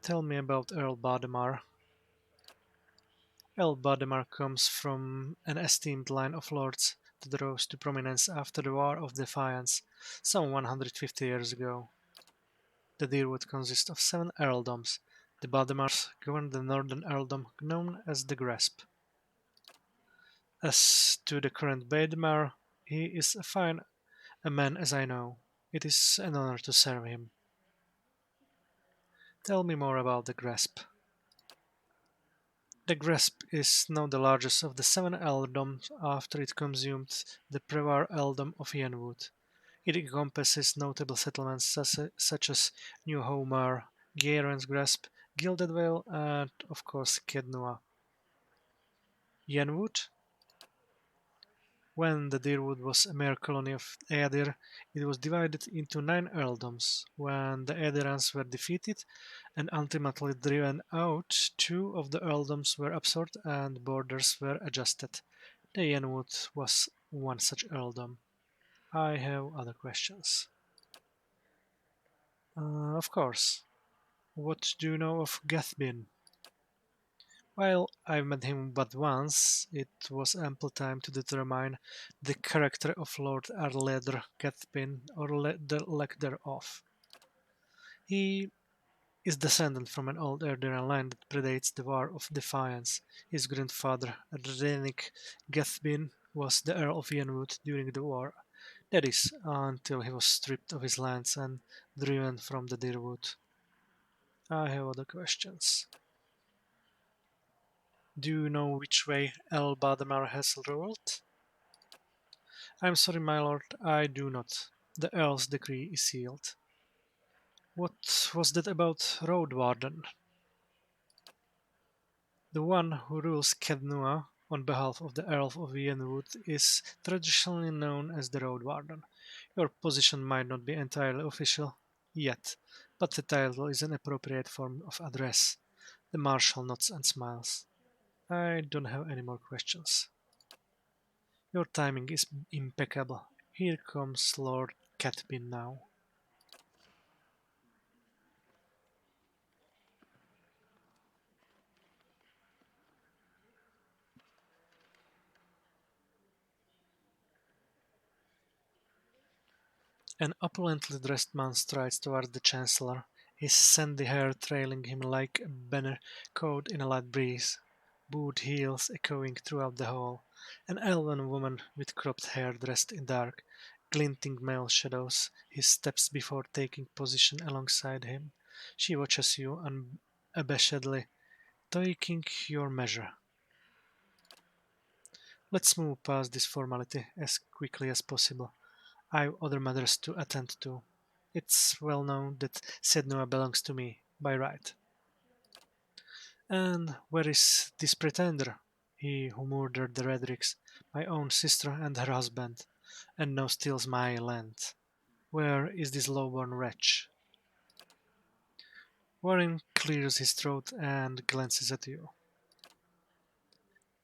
Tell me about Earl Bademar. Earl Bademar comes from an esteemed line of lords that rose to prominence after the War of Defiance, some 150 years ago. The Deerwood consists of 7 earldoms. The Bademars govern the northern earldom known as the Grasp. As to the current Bademar, he is as fine a man as I know. It is an honor to serve him. Tell me more about the Grasp. The Grasp is now the largest of the 7 earldoms after it consumed the Prevar earldom of Yenwood. It encompasses notable settlements such as New Homar, Gairen's Grasp, Gilded Vale, and of course Kednua. Yenwood? When the Deerwood was a mere colony of Aedir, it was divided into 9 earldoms. When the Aedirans were defeated and ultimately driven out, 2 of the earldoms were absorbed and borders were adjusted. The Yenwood was one such earldom. I have other questions. Of course. What do you know of Gathbin? While I've met him but once, it was ample time to determine the character of Lord Arledr Gathbin, or the lack thereof. He is descended from an old Erdiran line that predates the War of Defiance. His grandfather, Renik Gathbin, was the Earl of Yenwood during the war. That is, until he was stripped of his lands and driven from the Deerwood. I have other questions. Do you know which way El Badamar has ruled? I'm sorry, my lord, I do not. The Earl's decree is sealed. What was that about Road Warden? The one who rules Kednua on behalf of the Earl of Yenwood is traditionally known as the Road Warden. Your position might not be entirely official yet, but the title is an appropriate form of address. The Marshal nods and smiles. I don't have any more questions. Your timing is impeccable. Here comes Lord Catbin now. An opulently dressed man strides toward the Chancellor, his sandy hair trailing him like a banner caught in a light breeze, boot heels echoing throughout the hall. An elven woman with cropped hair dressed in dark, glinting male shadows his steps before taking position alongside him. She watches you unabashedly, taking your measure. Let's move past this formality as quickly as possible. I've other matters to attend to. It's well known that Sednua belongs to me, by right. And where is this pretender? He who murdered the Redricks, my own sister and her husband, and now steals my land. Where is this lowborn wretch? Warren clears his throat and glances at you.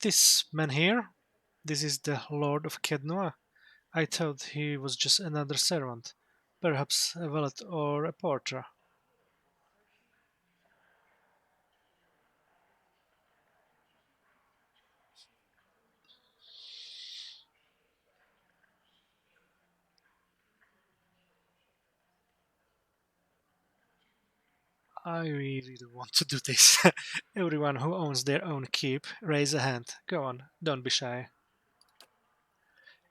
This man here? This is the Lord of Kednoa. I thought he was just another servant, perhaps a valet or a porter. I really don't want to do this. Everyone who owns their own keep, raise a hand. Go on, don't be shy.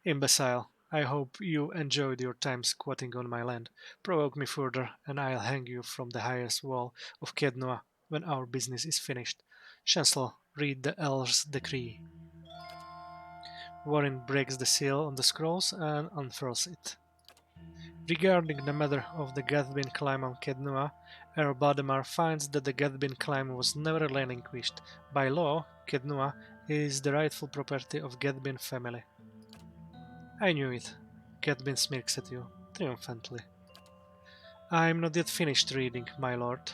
Imbecile, I hope you enjoyed your time squatting on my land. Provoke me further, and I'll hang you from the highest wall of Kednoa when our business is finished. Chancellor, read the Earl's decree. Warren breaks the seal on the scrolls and unfurls it. Regarding the matter of the Gathbin climb on Kednoa, Earl Bademar finds that the Gathbin climb was never relinquished. By law, Kednoa is the rightful property of Gathbin family. I knew it. Gathbin smirks at you, triumphantly. I'm not yet finished reading, my lord.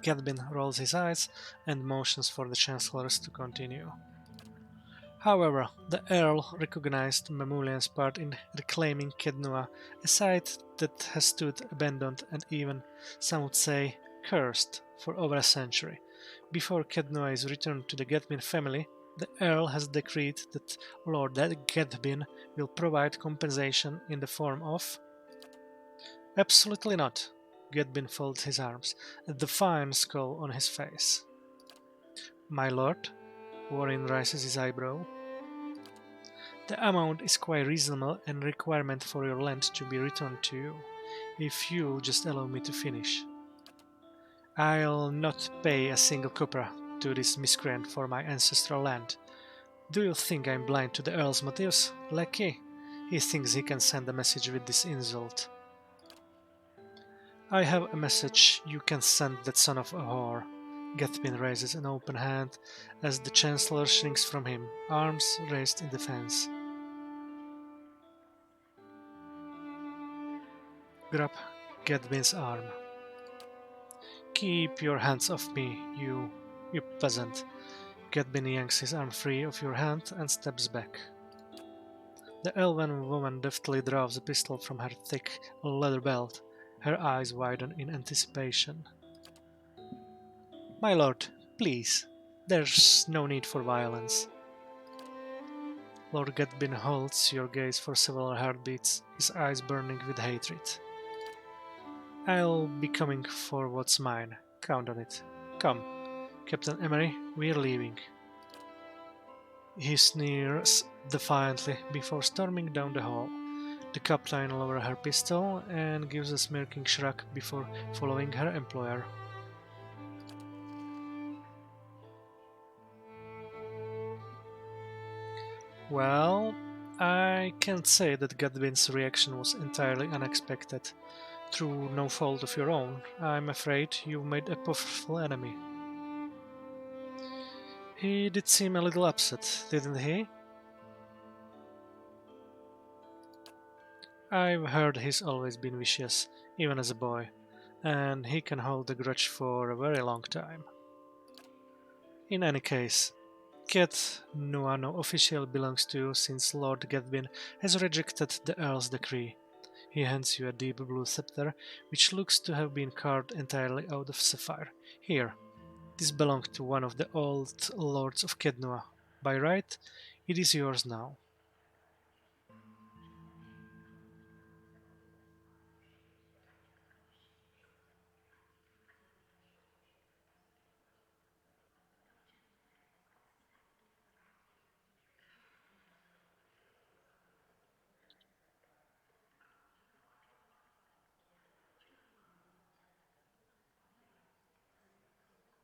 Gathbin rolls his eyes and motions for the chancellors to continue. However, the Earl recognized Mamulian's part in reclaiming Kednoa, a site that has stood abandoned and even, some would say, cursed for over a century. Before Kednoa is returned to the Gathbin family, the Earl has decreed that Lord Gathbin will provide compensation in the form of. Absolutely not. Gathbin folds his arms, a defiant scowl on his face. My lord, Warren raises his eyebrow. The amount is quite reasonable and requirement for your land to be returned to you, if you'll just allow me to finish. I'll not pay a single copper to this miscreant for my ancestral land. Do you think I'm blind to the Earl's motives, lackey? He thinks he can send a message with this insult. I have a message you can send that son of a whore. Gathbin raises an open hand as the Chancellor shrinks from him, arms raised in defense. Grab Gathbin's arm. Keep your hands off me, you peasant. Gathbin yanks his arm free of your hand and steps back. The elven woman deftly draws a pistol from her thick leather belt. Her eyes widen in anticipation. My lord, please. There's no need for violence. Lord Gathbin holds your gaze for several heartbeats, his eyes burning with hatred. I'll be coming for what's mine. Count on it. Come, Captain Emery, we're leaving. He sneers defiantly before storming down the hall. The captain lowers her pistol and gives a smirking shrug before following her employer. Well, I can't say that Gathbin's reaction was entirely unexpected. Through no fault of your own, I'm afraid you made a powerful enemy. He did seem a little upset, didn't he? I've heard he's always been vicious, even as a boy, and he can hold a grudge for a very long time. In any case, Ket Nuano officially belongs to you since Lord Gathbin has rejected the Earl's decree. He hands you a deep blue scepter, which looks to have been carved entirely out of sapphire. Here, this belonged to one of the old lords of Kednoa. By right, it is yours now.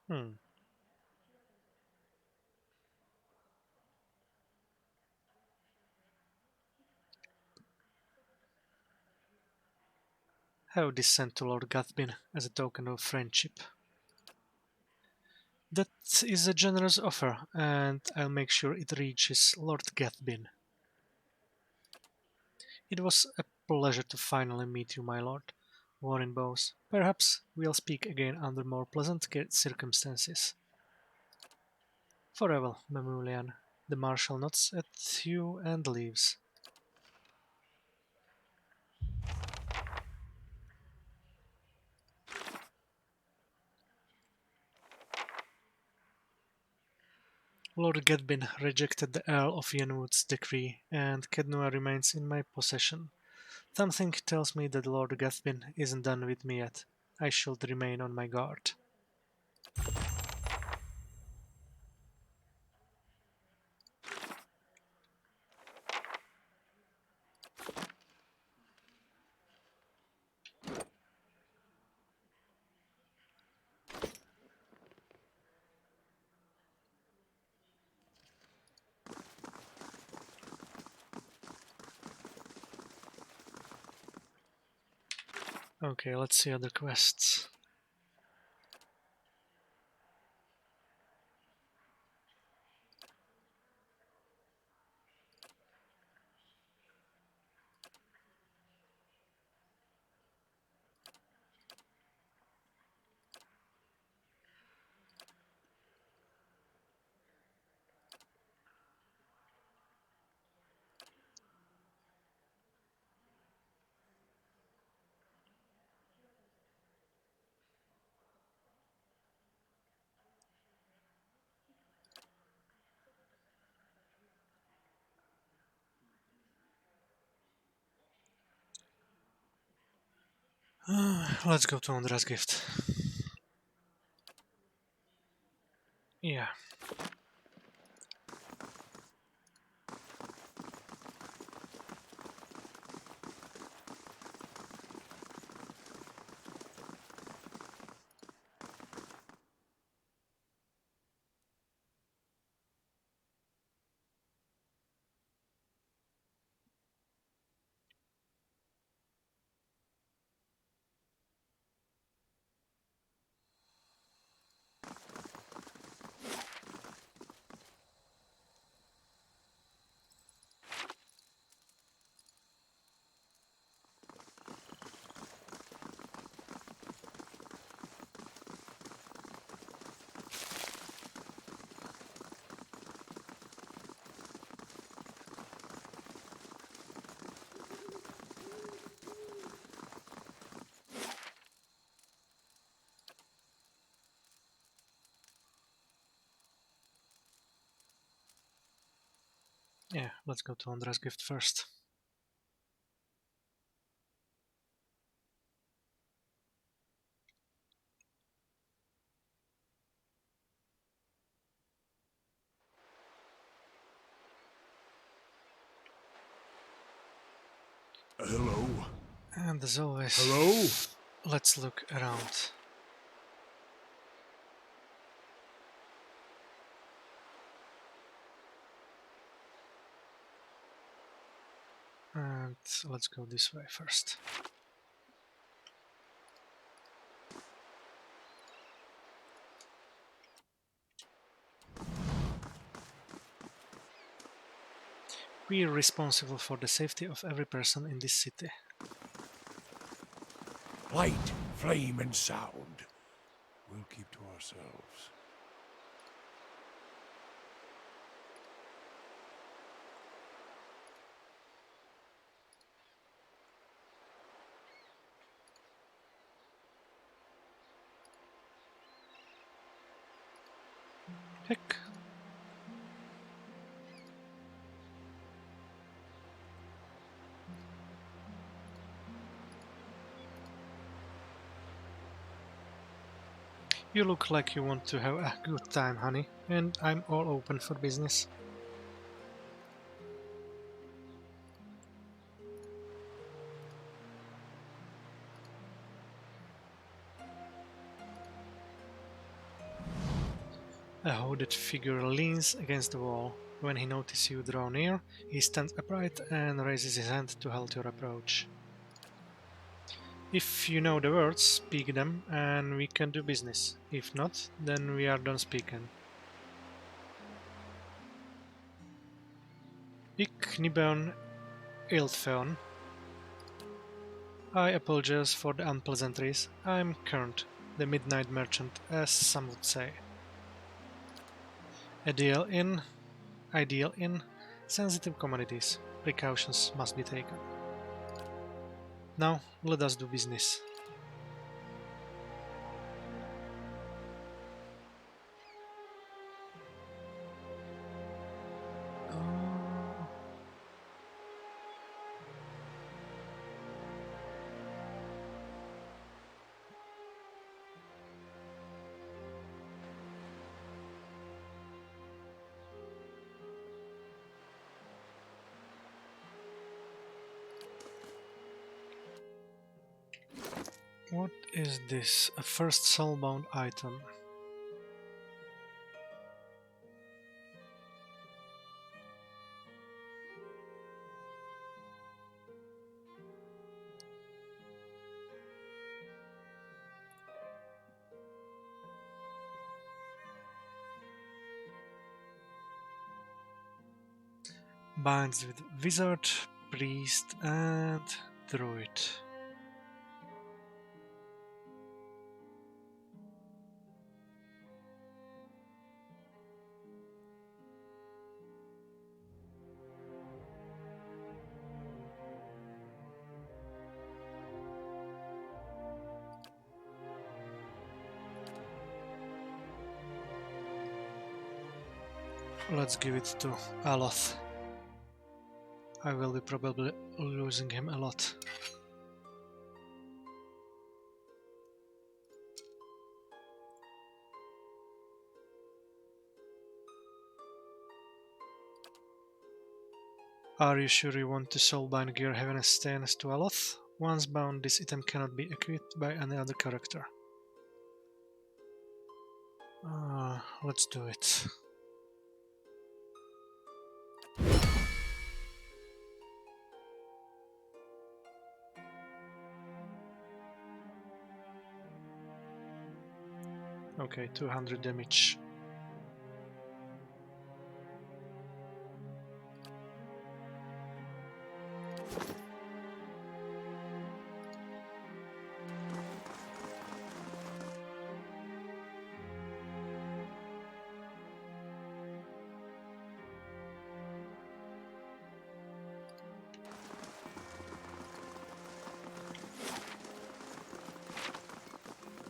Hmm. Have this sent to Lord Gathbin as a token of friendship. That is a generous offer, and I'll make sure it reaches Lord Gathbin. It was a pleasure to finally meet you, my lord. Warren bows. Perhaps we'll speak again under more pleasant circumstances. Farewell, Mamulian. The marshal nods at you and leaves. Lord Gedbin rejected the Earl of Yenwood's decree, and Kednua remains in my possession. Something tells me that Lord Gathbin isn't done with me yet. I should remain on my guard. Okay, let's see other quests. Let's go to Andra's gift. Yeah. Yeah, let's go to Andra's gift first. Hello? And as always, Hello? let's look around. And let's go this way first. We are responsible for the safety of every person in this city. Light, flame, and sound. We'll keep to ourselves. Heck. You look like you want to have a good time, honey, and I'm all open for business. A hooded figure leans against the wall. When he notices you draw near, he stands upright and raises his hand to halt your approach. If you know the words, speak them and we can do business. If not, then we are done speaking. Ik niben Iltfeon. I apologize for the unpleasantries. I'm Current, the Midnight Merchant, as some would say. Ideal in sensitive commodities. Precautions must be taken. Now, let us do business. What is this? A first soulbound item. Binds with wizard, priest, and druid. Let's give it to Aloth. I will be probably losing him a lot. Are you sure you want to soulbind Gear Heaven Stains to Aloth? Once bound, this item cannot be equipped by any other character. Let's do it. Okay, 200 damage.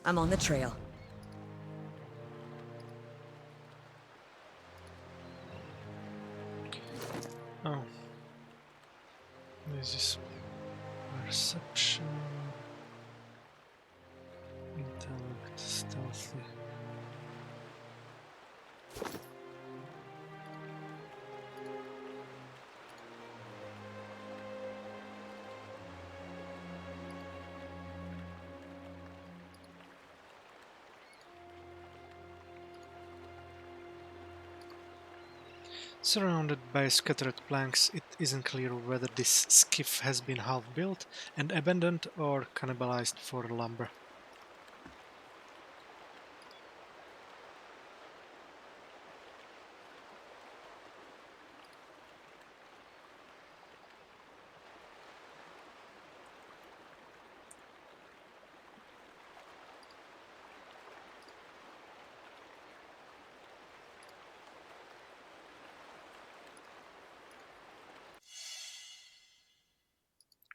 I'm on the trail. Oh. This is perception, intellect, stealthy. Surrounded by scattered planks, it isn't clear whether this skiff has been half-built and abandoned or cannibalized for lumber.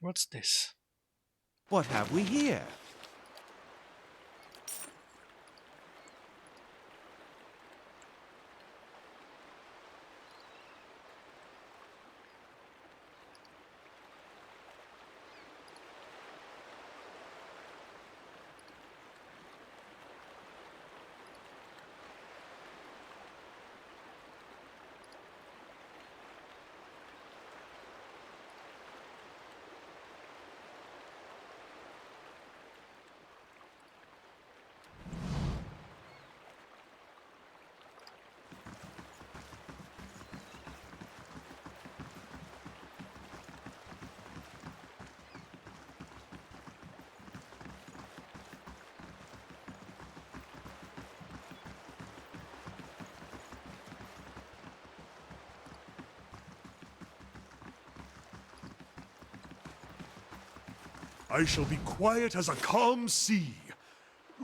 What's this? What have we here? I shall be quiet as a calm sea,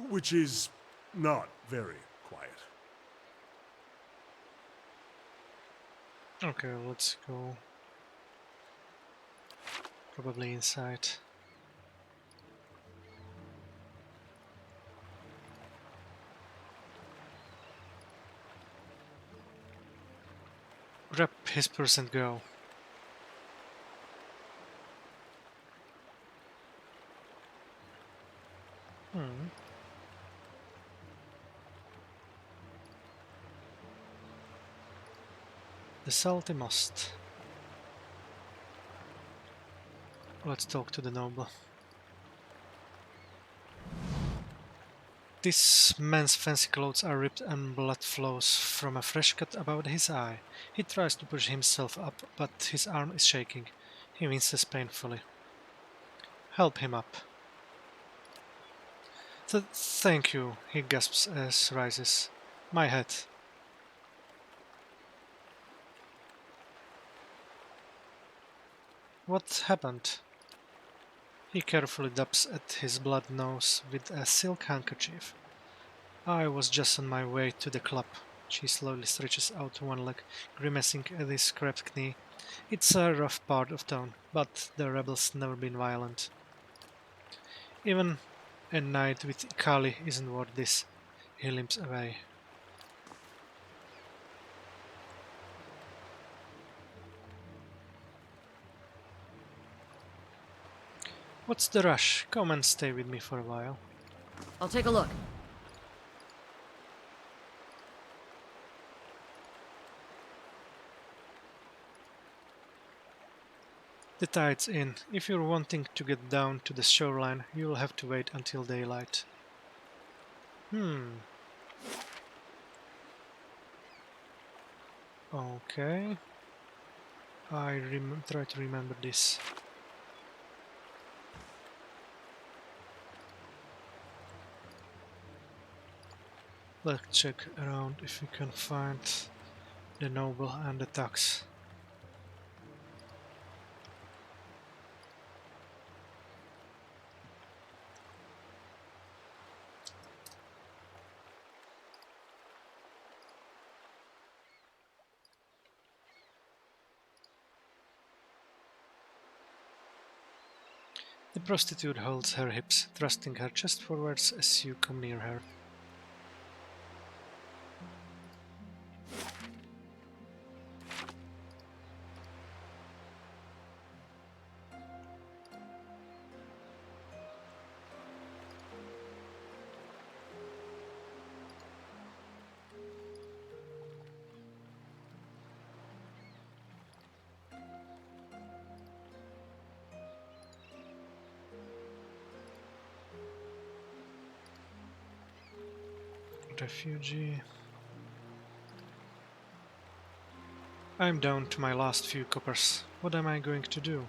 which is not very quiet. Okay, let's go. Probably inside. Grab his purse and go. The salty must. Let's talk to the noble. This man's fancy clothes are ripped and blood flows from a fresh cut above his eye. He tries to push himself up, but his arm is shaking. He winces painfully. Help him up. Thank you, he gasps as rises. My head. What happened? He carefully dabs at his blood nose with a silk handkerchief. I was just on my way to the club. She slowly stretches out one leg, grimacing at his scraped knee. It's a rough part of town, but the rebels never been violent. Even a night with Kali isn't worth this. He limps away. What's the rush? Come and stay with me for a while. I'll take a look. The tide's in. If you're wanting to get down to the shoreline, you'll have to wait until daylight. Okay. I try to remember this. Let's check around if we can find the noble and the tax. The prostitute holds her hips, thrusting her chest forwards as you come near her. Refugee. I'm down to my last few coppers. What am I going to do?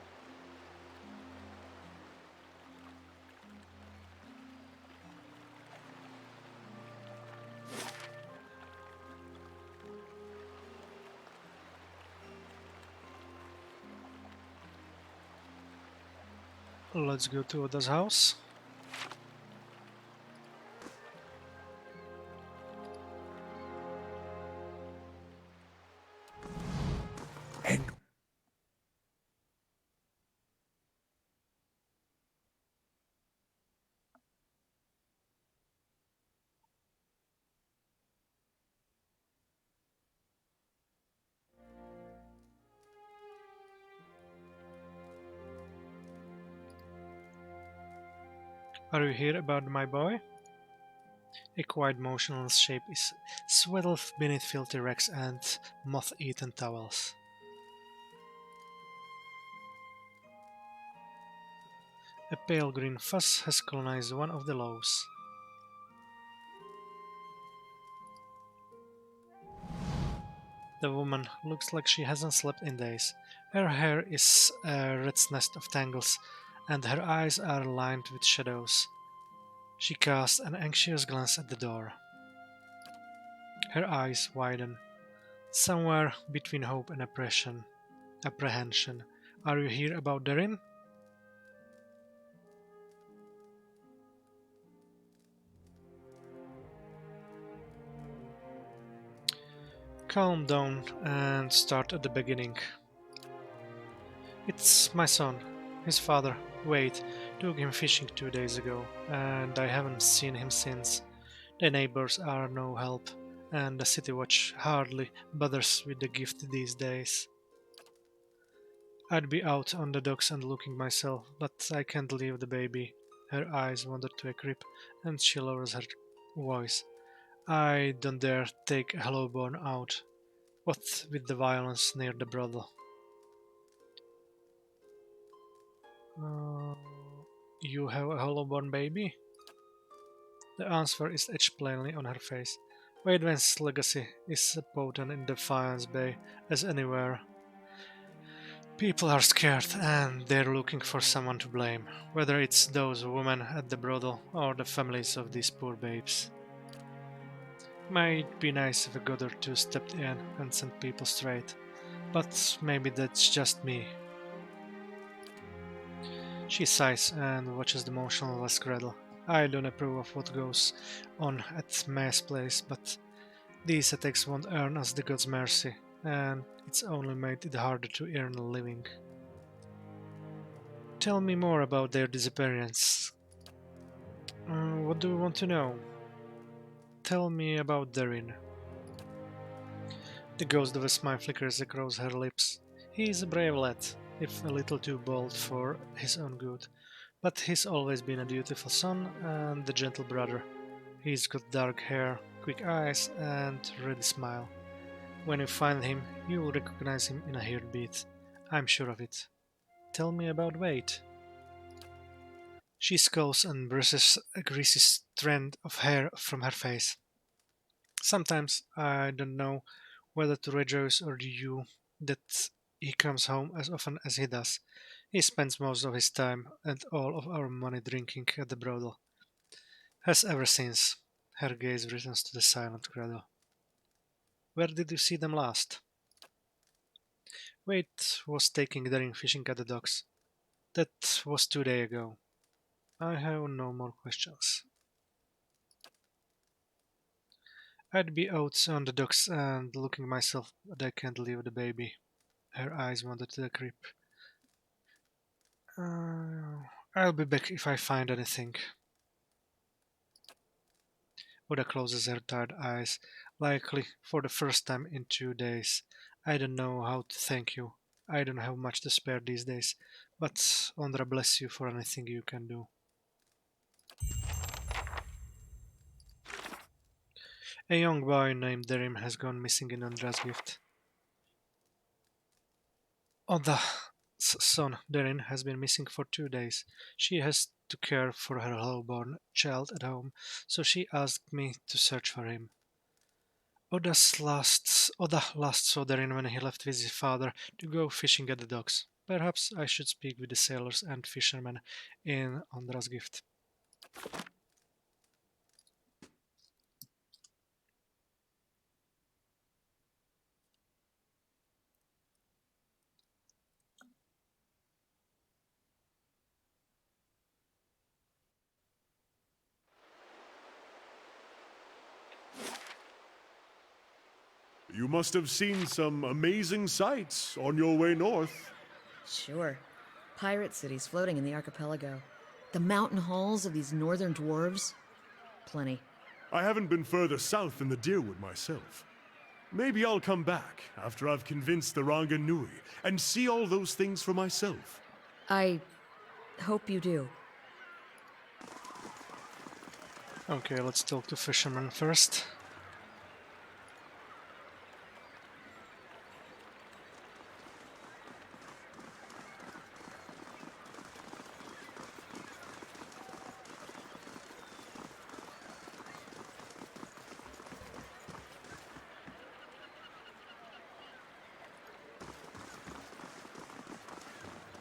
Let's go to Oda's house. And Are you here about my boy? A quiet motionless shape is swaddled beneath filthy rags and moth-eaten towels. A pale green fuzz has colonized one of the lows. The woman looks like she hasn't slept in days. Her hair is a rat's nest of tangles, and her eyes are lined with shadows. She casts an anxious glance at the door. Her eyes widen. Somewhere between hope and apprehension. Are you here about Darin? Calm down and start at the beginning. It's my son. His father, Wade, took him fishing 2 days ago, and I haven't seen him since. The neighbors are no help, and the city watch hardly bothers with the gift these days. I'd be out on the docks and looking myself, but I can't leave the baby. Her eyes wander to a crib, and she lowers her voice. I don't dare take a Hellowborn out. What with the violence near the brothel? Uh, you have a Hellowborn baby? The answer is etched plainly on her face. Wadewen's legacy is as potent in Defiance Bay as anywhere. People are scared and they're looking for someone to blame, whether it's those women at the brothel or the families of these poor babes. Might be nice if a god or two stepped in and sent people straight, but maybe that's just me. She sighs and watches the motionless Gretel. I don't approve of what goes on at Ma's place, but these attacks won't earn us the god's mercy, and it's only made it harder to earn a living. Tell me more about their disappearance. What do you want to know? Tell me about Darin. The ghost of a smile flickers across her lips. He is a brave lad, if a little too bold for his own good, but he's always been a dutiful son and a gentle brother. He's got dark hair, quick eyes, and a ready smile. When you find him, you will recognize him in a heartbeat. I'm sure of it. Tell me about Wade. She scowls and brushes a greasy strand of hair from her face. Sometimes I don't know whether to rejoice or you that he comes home as often as he does. He spends most of his time and all of our money drinking at the brothel. Has ever since. Her gaze returns to the silent cradle. Where did you see them last? Wade was taking Daring fishing at the docks. That was 2 days ago. I have no more questions. I'd be out on the docks and looking myself, but I can't leave the baby. Her eyes wander to the crib. I'll be back if I find anything. Oda closes her tired eyes, likely for the first time in 2 days. I don't know how to thank you. I don't have much to spare these days, but Ondra bless you for anything you can do. A young boy named Darim has gone missing in Ondra's gift. Oda's son, Darin, has been missing for 2 days. She has to care for her lowborn child at home, so she asked me to search for him. Oda last saw Darin when he left with his father to go fishing at the docks. Perhaps I should speak with the sailors and fishermen in Ondra's gift. You must have seen some amazing sights on your way north. Sure. Pirate cities floating in the archipelago. The mountain halls of these northern dwarves. Plenty. I haven't been further south than the Deerwood myself. Maybe I'll come back after I've convinced the Ranga Nui and see all those things for myself. I hope you do. Okay, let's talk to fishermen first.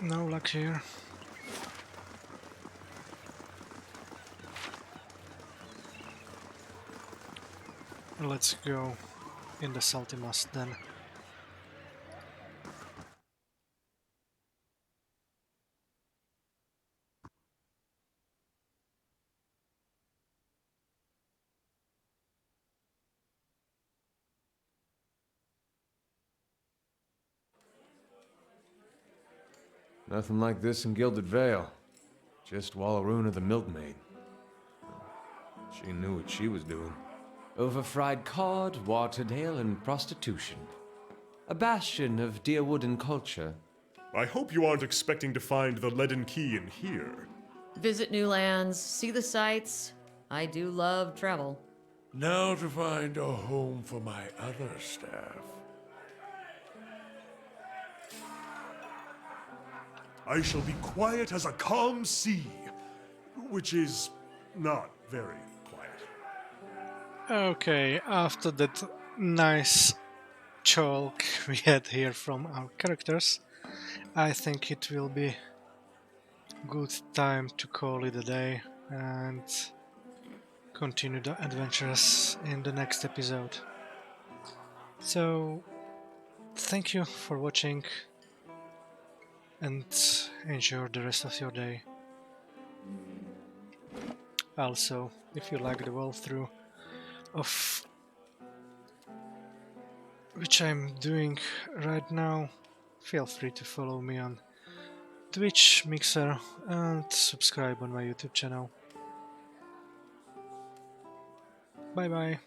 No luck here. Let's go in the salty moss then. Nothing like this in Gilded Vale. Just Wallaruna the milkmaid. She knew what she was doing. Overfried cod, watered ale, and prostitution. A bastion of Deerwooden culture. I hope you aren't expecting to find the Leaden Key in here. Visit new lands, see the sights. I do love travel. Now to find a home for my other staff. I shall be quiet as a calm sea, which is not very quiet. Okay, after that nice talk we had here from our characters, I think it will be good time to call it a day and continue the adventures in the next episode. So, thank you for watching and enjoy the rest of your day. Also, if you like the walkthrough of which I'm doing right now, feel free to follow me on Twitch, Mixer, and subscribe on my YouTube channel. Bye bye.